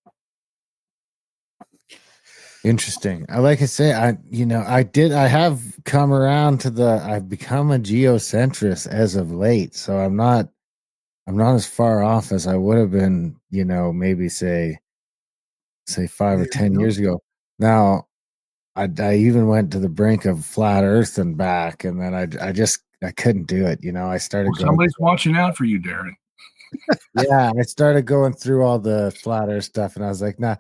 Interesting. Like I say, I have come around to I've become a geocentrist as of late. So I'm not as far off as I would have been, maybe say 5 or 10 years ago. Now, I even went to the brink of flat Earth and back, and then I couldn't do it. I started Somebody's watching out for you, Darren. Yeah, I started going through all the flat Earth stuff, and I was like, nah,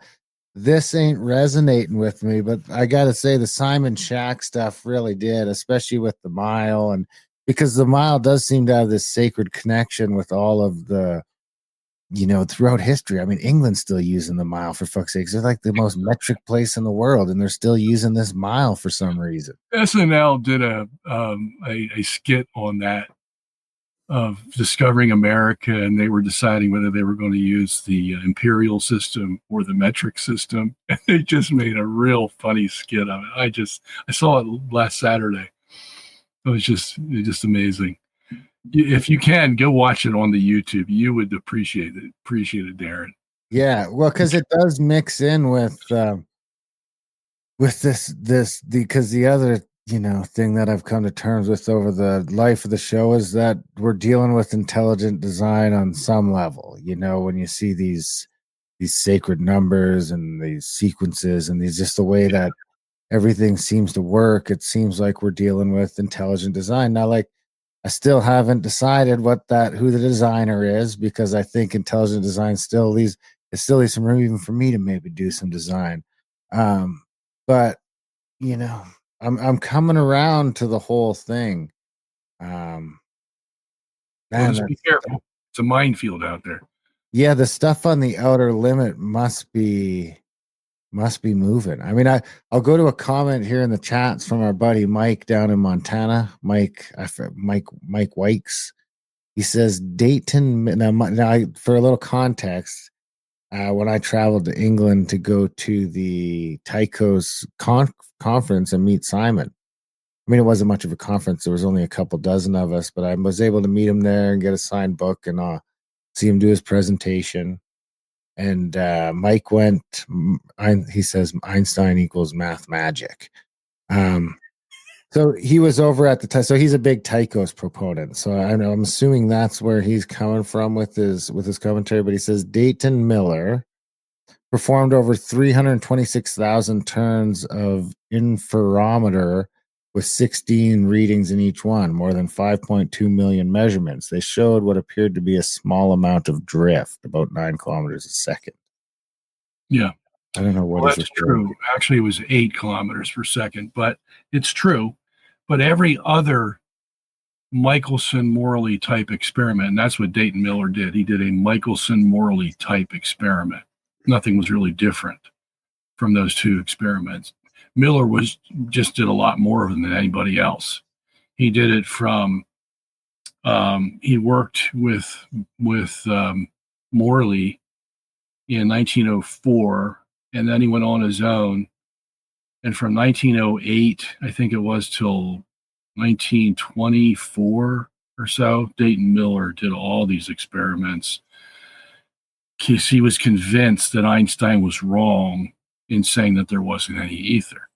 this ain't resonating with me. But I got to say, the Simon Shack stuff really did, especially with the mile, and because the mile does seem to have this sacred connection with all of the, throughout history. I mean, England's still using the mile, for fuck's sakes. They're like the most metric place in the world, and they're still using this mile for some reason. SNL did a skit on that, of discovering America, and they were deciding whether they were going to use the imperial system or the metric system. And they just made a real funny skit of it. I saw it last Saturday. It was just amazing. If you can, go watch it on the YouTube. You would appreciate it, Darren. Yeah, well, because it does mix in with this because the other thing that I've come to terms with over the life of the show is that we're dealing with intelligent design on some level. When you see these sacred numbers and these sequences and these, just the way that everything seems to work, it seems like we're dealing with intelligent design. Now, like, I still haven't decided who the designer is, because I think intelligent design still leaves some room even for me to maybe do some design. But I'm coming around to the whole thing. Well, Man, just be careful. It's a minefield out there. yeah, the stuff on the outer limit must be moving. I mean, I'll go to a comment here in the chats from our buddy Mike down in Montana. Mike Wykes. He says Dayton. Now, for a little context, when I traveled to England to go to the Tycho's conference and meet Simon. I mean, it wasn't much of a conference. There was only a couple dozen of us, but I was able to meet him there and get a signed book and see him do his presentation. And Mike went. He says Einstein equals math magic. So he was over at the time. So he's a big Tycho's proponent. So I'm assuming that's where he's coming from with his commentary. But he says Dayton Miller performed over 326,000 turns of interferometer with 16 readings in each one, more than 5.2 million measurements. They showed what appeared to be a small amount of drift, about 9 kilometers a second. Yeah. I don't know what that's true. Actually, it was 8 kilometers per second, but it's true. But every other Michelson-Morley type experiment, and that's what Dayton Miller did. He did a Michelson-Morley type experiment. Nothing was really different from those two experiments. Miller just did a lot more of them than anybody else. He did it from he worked with Morley in 1904, and then he went on his own. And from 1908, I think it was, till 1924 or so, Dayton Miller did all these experiments. He was convinced that Einstein was wrong in saying that there wasn't any ether,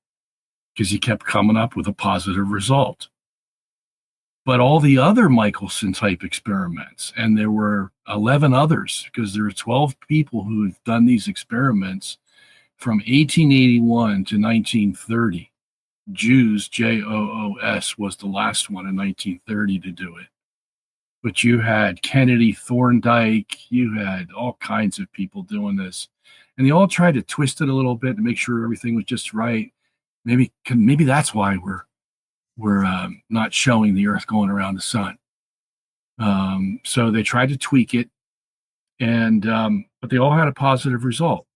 because he kept coming up with a positive result. But all the other Michelson type experiments, and there were 11 others, because there were 12 people who had done these experiments from 1881 to 1930. Joos, Joos, was the last one in 1930 to do it. But you had Kennedy Thorndike, you had all kinds of people doing this. And they all tried to twist it a little bit to make sure everything was just right. Maybe that's why we're not showing the Earth going around the sun. So they tried to tweak it, and but they all had a positive result.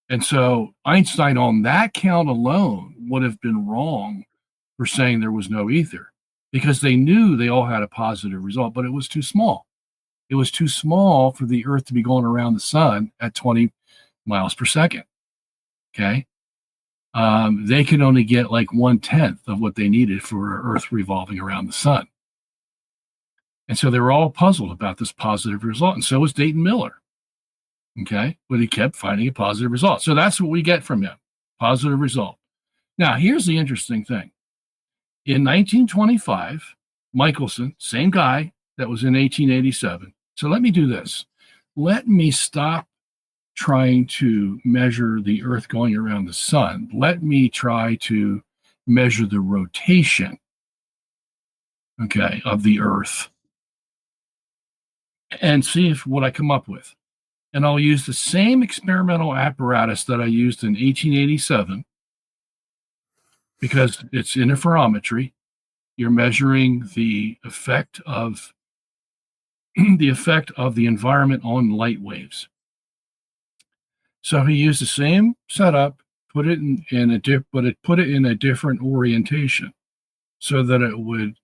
And so Einstein, on that count alone, would have been wrong for saying there was no ether, because they knew they all had a positive result, but it was too small. It was too small for the Earth to be going around the sun at 20 miles per second. Okay. They could only get like 1/10 of what they needed for Earth revolving around the sun. And so they were all puzzled about this positive result. And so was Dayton Miller. Okay. But he kept finding a positive result. So that's what we get from him. Positive result. Now, here's the interesting thing. In 1925, Michelson, same guy that was in 1887. So let me do this. Let me stop trying to measure the Earth going around the sun. Let me try to measure the rotation, okay, of the Earth, and see what I come up with. And I'll use the same experimental apparatus that I used in 1887, because it's interferometry. You're measuring the effect of the environment on light waves. So he used the same setup, put it in a different orientation, so that it would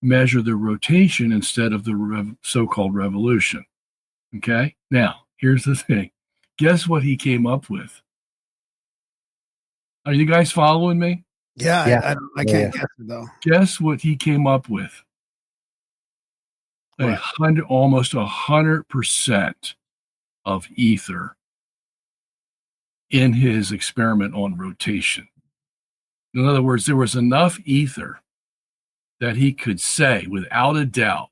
measure the rotation instead of the so-called revolution. Okay. Now, here's the thing. Guess what he came up with? Are you guys following me? Yeah. I can't guess it though. Guess what he came up with? Almost 100% of ether in his experiment on rotation. In other words, there was enough ether that he could say without a doubt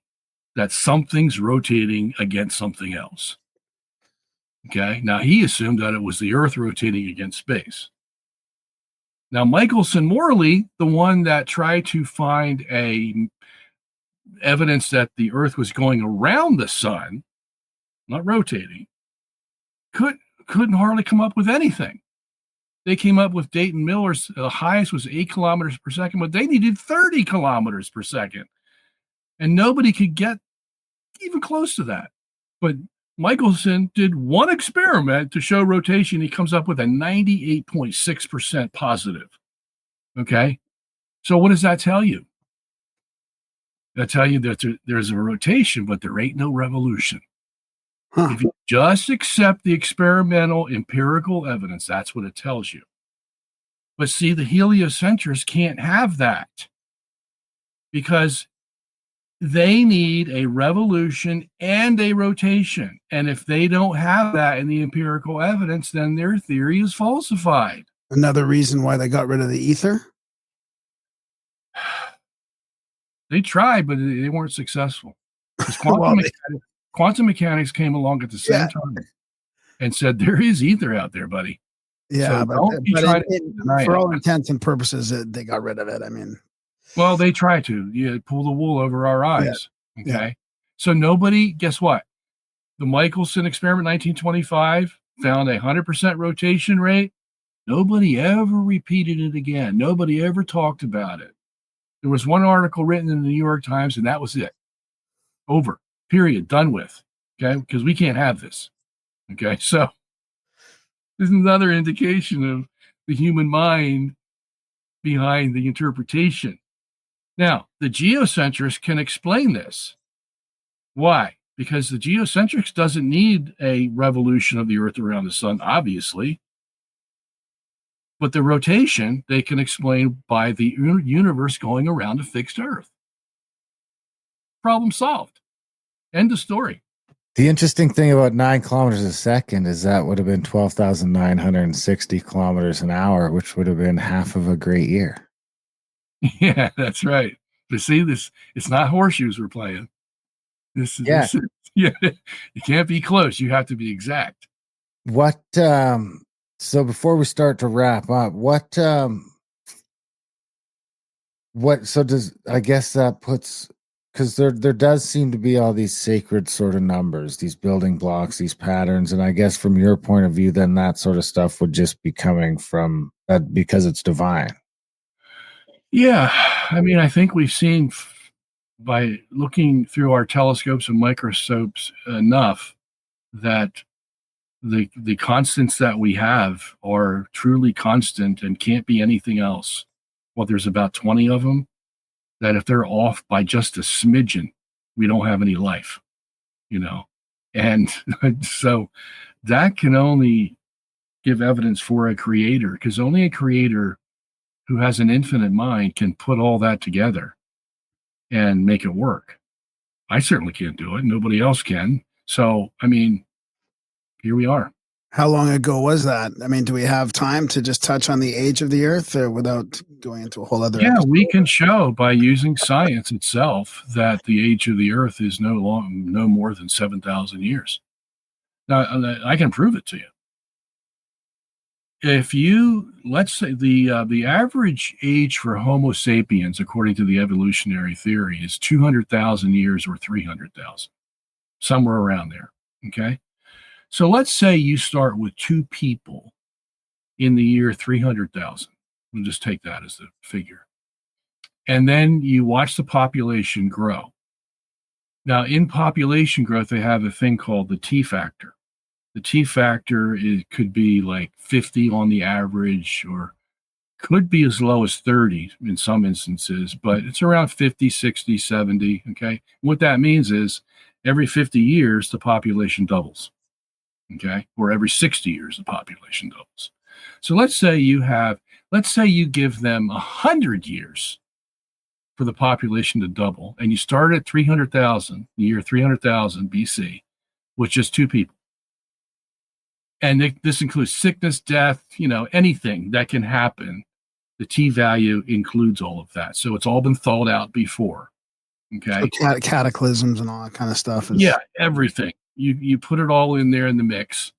that something's rotating against something else. Okay. Now, he assumed that it was the Earth rotating against space. Now, Michelson-Morley, the one that tried to find a evidence that the Earth was going around the sun, not rotating, couldn't hardly come up with anything. They came up with Dayton Miller's highest was 8 kilometers per second, but they needed 30 kilometers per second. And nobody could get even close to that. But Michelson did one experiment to show rotation. He comes up with a 98.6% positive. Okay. So what does that tell you? That tell you that there's a rotation, but there ain't no revolution. Huh. If you just accept the experimental empirical evidence, that's what it tells you. But see, the heliocentrists can't have that because they need a revolution and a rotation. And if they don't have that in the empirical evidence, then their theory is falsified. Another reason why they got rid of the ether? They tried, but they weren't successful. Because Well, quantum mechanics came along at the same time and said, there is ether out there, buddy. Yeah, So but, don't be trying to deny for it. all intents and purposes, they got rid of it. I mean, Well, they try to pull the wool over our eyes. Yeah. Okay. So nobody, guess what? The Michelson experiment 1925 found 100% rotation rate. Nobody ever repeated it again. Nobody ever talked about it. There was one article written in the New York Times, and that was it. Over. Period. Done with. Okay. Because we can't have this. Okay. So this is another indication of the human mind behind the interpretation. Now, the geocentrics can explain this. Why? Because the geocentrics doesn't need a revolution of the Earth around the sun, obviously. But the rotation, they can explain by the universe going around a fixed Earth. Problem solved. End of story. The interesting thing about 9 kilometers a second is that would have been 12,960 kilometers an hour, which would have been half of a great year. Yeah, that's right. But see, it's not horseshoes we're playing. This is you can't be close. You have to be exact. What so before we start to wrap up, what so does, I guess that puts, because there does seem to be all these sacred sort of numbers, these building blocks, these patterns, and I guess from your point of view, then that sort of stuff would just be coming from that because it's divine. Yeah, I mean, I think we've seen by looking through our telescopes and microscopes enough that the constants that we have are truly constant and can't be anything else. Well, there's about 20 of them that if they're off by just a smidgen, we don't have any life, And so that can only give evidence for a creator, because only a creator who has an infinite mind can put all that together and make it work. I certainly can't do it. Nobody else can. So, I mean, here we are. how long ago was that? I mean, do we have time to just touch on the age of the Earth without going into a whole other episode? We can show by using science itself that the age of the Earth is no more than 7,000 years. Now, I can prove it to you. If let's say the average age for Homo sapiens, according to the evolutionary theory, is 200,000 years or 300,000, somewhere around there. Okay. So let's say you start with 2 people in the year 300,000. We'll just take that as the figure. And then you watch the population grow. Now, in population growth, they have a thing called the T factor. The T factor could be like 50 on the average, or could be as low as 30 in some instances, but it's around 50, 60, 70. Okay. What that means is every 50 years, the population doubles. Okay. Or every 60 years, the population doubles. So let's say you give them 100 years for the population to double, and you start at 300,000, the year 300,000 BC, with just 2 people. And this includes sickness, death, anything that can happen. The T value includes all of that. So it's all been thought out before. Okay. So cataclysms and all that kind of stuff. Everything. You put it all in there in the mix,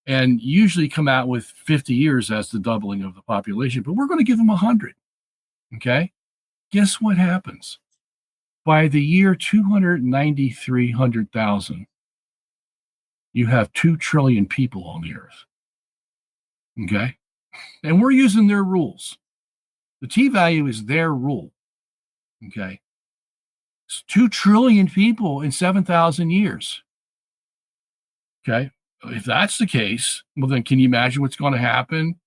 and usually come out with 50 years as the doubling of the population. But we're going to give them 100. Okay. Guess what happens? by the year 293,000, you have 2 trillion people on the earth. Okay. And we're using their rules. The t-value is their rule. Okay. It's 2 trillion people in 7,000 years. Okay. If that's the case, well, then can you imagine what's going to happen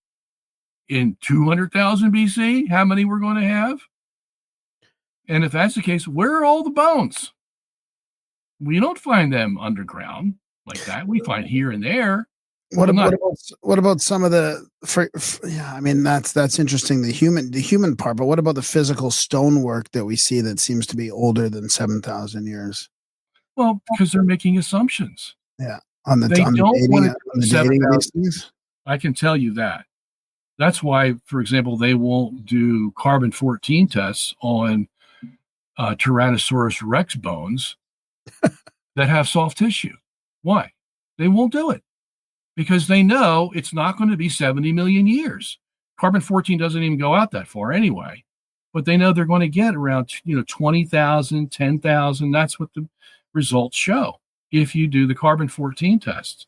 in 200,000 BC? How many we're going to have? And if that's the case, where are all the bones? We don't find them underground like that. We find here and there. What about some of the? Yeah, I mean that's interesting. The human part, but what about the physical stonework that we see that seems to be older than 7,000 years? Well, because they're making assumptions. Yeah, They don't want to do dating of these 7,000. things. I can tell you that. That's why, for example, they won't do carbon-14 tests on Tyrannosaurus Rex bones that have soft tissue. Why? They won't do it because they know it's not going to be 70 million years. Carbon-14 doesn't even go out that far anyway, but they know they're going to get around 20,000, 10,000. That's what the results show if you do the carbon-14 test.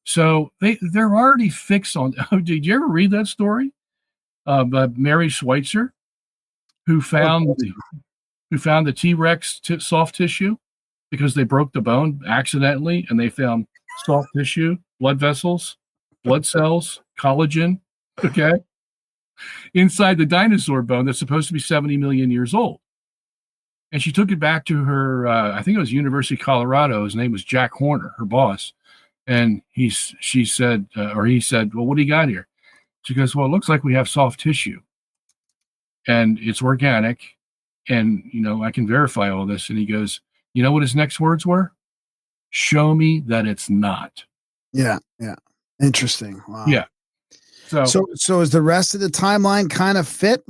So they're already fixed on. Oh, did you ever read that story by Mary Schweitzer, who found the T-Rex soft tissue because they broke the bone accidentally, and they found soft tissue, blood vessels, blood cells, collagen, okay, inside the dinosaur bone that's supposed to be 70 million years old. And she took it back to her, I think it was University of Colorado. His name was Jack Horner, her boss. And he said, well, what do you got here? She goes, well, it looks like we have soft tissue and it's organic. And, I can verify all this. And he goes, you know what his next words were? Show me that it's not. Yeah. Yeah. Interesting. Wow. Yeah. So is the rest of the timeline kind of fit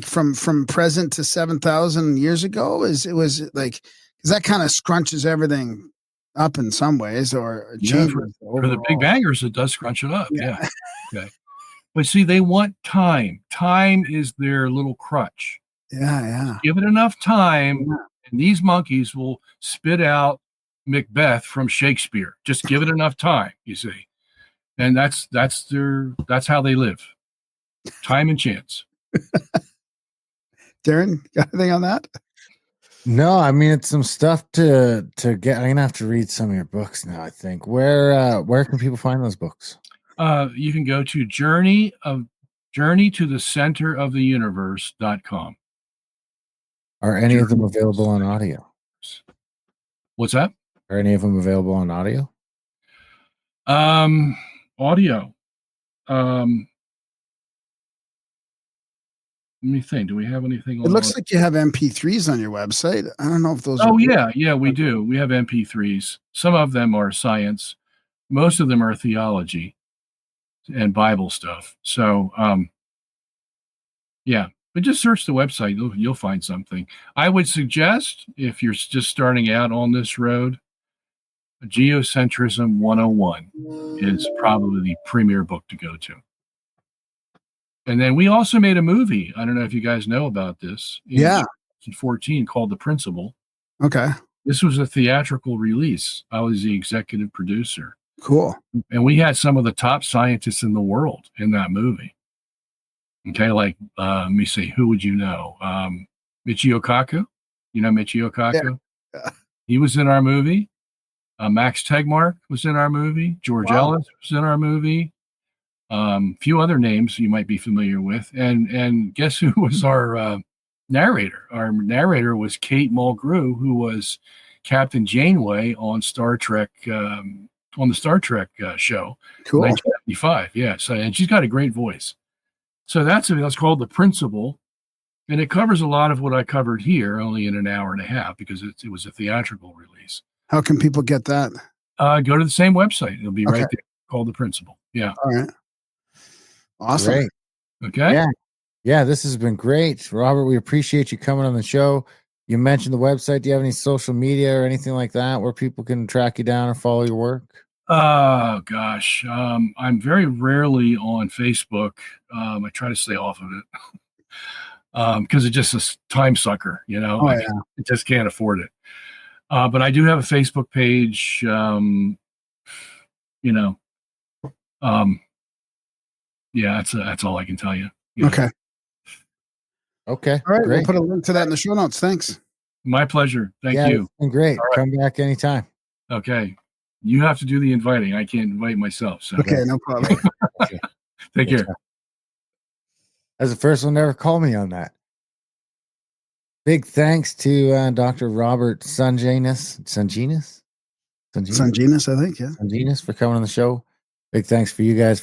from present to 7,000 years ago? Because that kind of scrunches everything up in some ways, or changes for the big bangers, it does scrunch it up. Yeah. Okay. But see, they want time. Time is their little crutch. Yeah. Give it enough time, and these monkeys will spit out Macbeth from Shakespeare. Just give it enough time, you see. And that's how they live. Time and chance. Darren, got anything on that? No, I mean it's some stuff to get. I'm gonna have to read some of your books now. I think where can people find those books? You can go to journeytothecenteroftheuniverse.com. Are any of them available on audio? What's that? Are any of them available on audio? Audio. Let me think. Do we have anything on? It looks like you have MP3s on your website. I don't know if those are. Yeah, we do. We have MP3s. Some of them are science. Most of them are theology and Bible stuff. So, yeah. But just search the website. You'll find something. I would suggest, if you're just starting out on this road, Geocentrism 101 is probably the premier book to go to. And then we also made a movie. I don't know if you guys know about this. In 2014, called The Principle. Okay. This was a theatrical release. I was the executive producer. Cool. And we had some of the top scientists in the world in that movie. Okay, like, let me see, who would you know? Michio Kaku. You know Michio Kaku? Yeah. He was in our movie. Max Tegmark was in our movie. George Ellis was in our movie. Few other names you might be familiar with. And guess who was our narrator? Our narrator was Kate Mulgrew, who was Captain Janeway on Star Trek, on the Star Trek show. Cool. 1995. Yeah. So, and she's got a great voice. So that's called The Principle. And it covers a lot of what I covered here, only in an hour and a half, because it was a theatrical release. How can people get that? Go to the same website. It'll be right there, called The Principle. Yeah. All right. Awesome. Great. Okay. Yeah, this has been great. Robert, we appreciate you coming on the show. You mentioned the website. Do you have any social media or anything like that where people can track you down or follow your work? Oh, gosh. I'm very rarely on Facebook. I try to stay off of it. because it's just a time sucker, you know. Oh, I yeah. just can't afford it. But I do have a Facebook page. You know, yeah, that's all I can tell you. You know. Okay. Okay. All right. Great. We'll put a link to that in the show notes. Thanks. My pleasure. Thank yeah, you. It's been great. All right. Come back anytime. Okay. You have to do the inviting. I can't invite myself. So Okay. No problem. take care. As the first one to ever call me on that. Big thanks to Dr. Robert Sungenis, Sungenis, I think. Yeah. Sungenis for coming on the show. Big thanks for you guys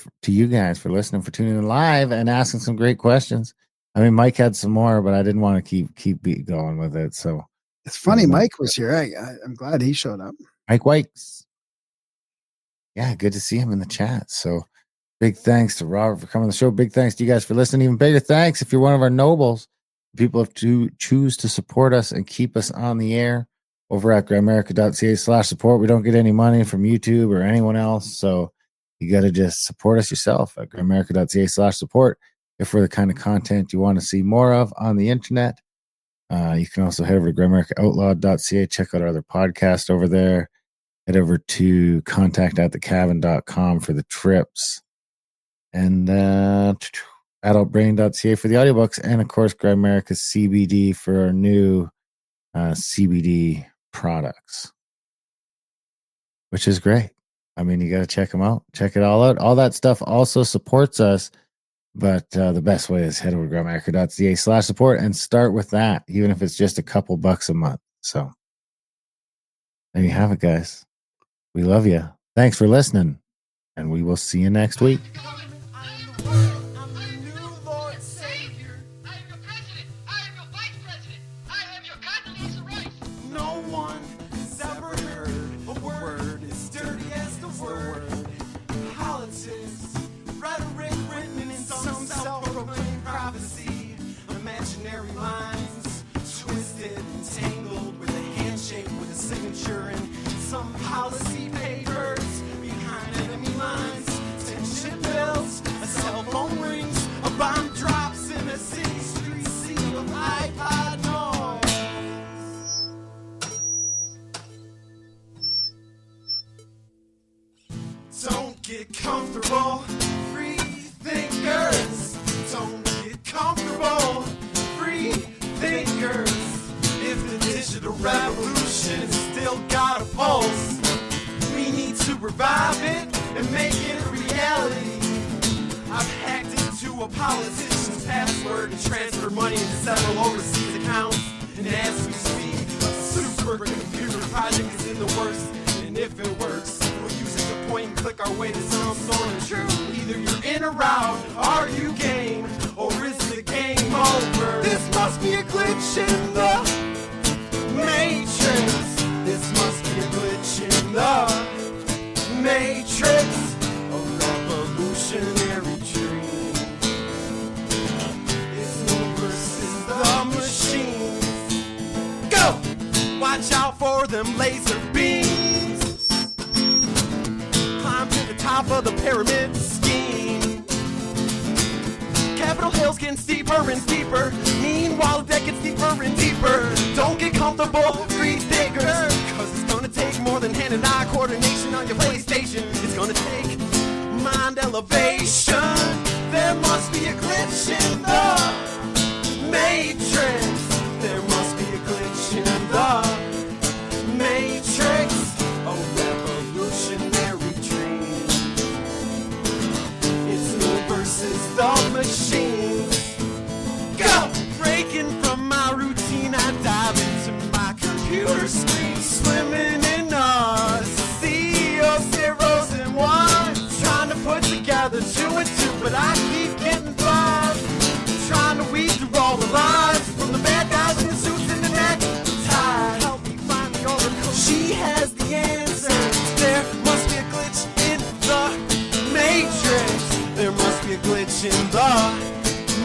for listening, for tuning in live and asking some great questions. I mean, Mike had some more, but I didn't want to keep going with it. So It's funny. Mike was here. I'm glad he showed up. Mike Wikes. Yeah, good to see him in the chat. So big thanks to Robert for coming on the show. Big thanks to you guys for listening. Even bigger thanks if you're one of our nobles. People have to choose to support us and keep us on the air over at grimerica.ca/support. We don't get any money from YouTube or anyone else. So you got to just support us yourself at grimerica.ca/support. If we're the kind of content you want to see more of on the internet, you can also head over to grimericaoutlawed.ca. Check out our other podcast over there. Head over to contact@thecavern.com for the trips. And adultbrain.ca for the audiobooks. And of course, Grimerica CBD for our new CBD products, which is great. I mean, you got to check them out. Check it all out. All that stuff also supports us. But the best way is head over to grimerica.ca/support and start with that, even if it's just a couple bucks a month. So there you have it, guys. We love you. Thanks for listening. And we will see you next week. No one has ever heard a word as dirty as the word politics. Rhetoric written in some self-proclaimed prophecy. Imaginary lines twisted and tangled with a handshake with a signature and some policy papers behind enemy lines. Tension builds, a cell phone rings, a bomb drops in a city street sea of iPod noise. Don't get comfortable, free thinkers. Don't get comfortable, free thinkers. If the digital revolution still got a pulse, we need to revive it and make it a reality. I've hacked into a politician's password and transferred money into several overseas accounts. And as we speak, a supercomputer project is in the works. And if it works, we'll use it to point and click our way to some sort of truth. Either you're in or out, are you game, or is the game over? This must be a glitch in the Matrix. This must be a glitch in the Matrix. A revolutionary dream. It's me versus the machines. Go! Watch out for them laser beams. Climb to the top of the pyramid scheme. Capitol Hill's getting steeper and steeper. Meanwhile, the deck gets deeper and deeper. Don't get comfortable, free thinkers. Cause it's gonna take more than hand-and-eye coordination on your PlayStation. It's gonna take mind elevation. There must be a glitch in the Matrix. There must be a glitch in the Matrix. A revolutionary dream. It's me versus the machines. Go! Breaking from my routine, I dive into my computer screen. Swimming in a sea of zeros and ones. Trying to put together two and two, but I keep getting blind. Trying to weed through all the lines from the bad guys in the suits and the neckties. Help me find the oracle. She has the answer. There must be a glitch in the Matrix. There must be a glitch in the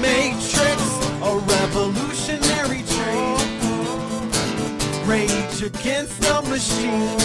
Matrix. A revolutionary dream. Rage against the machine.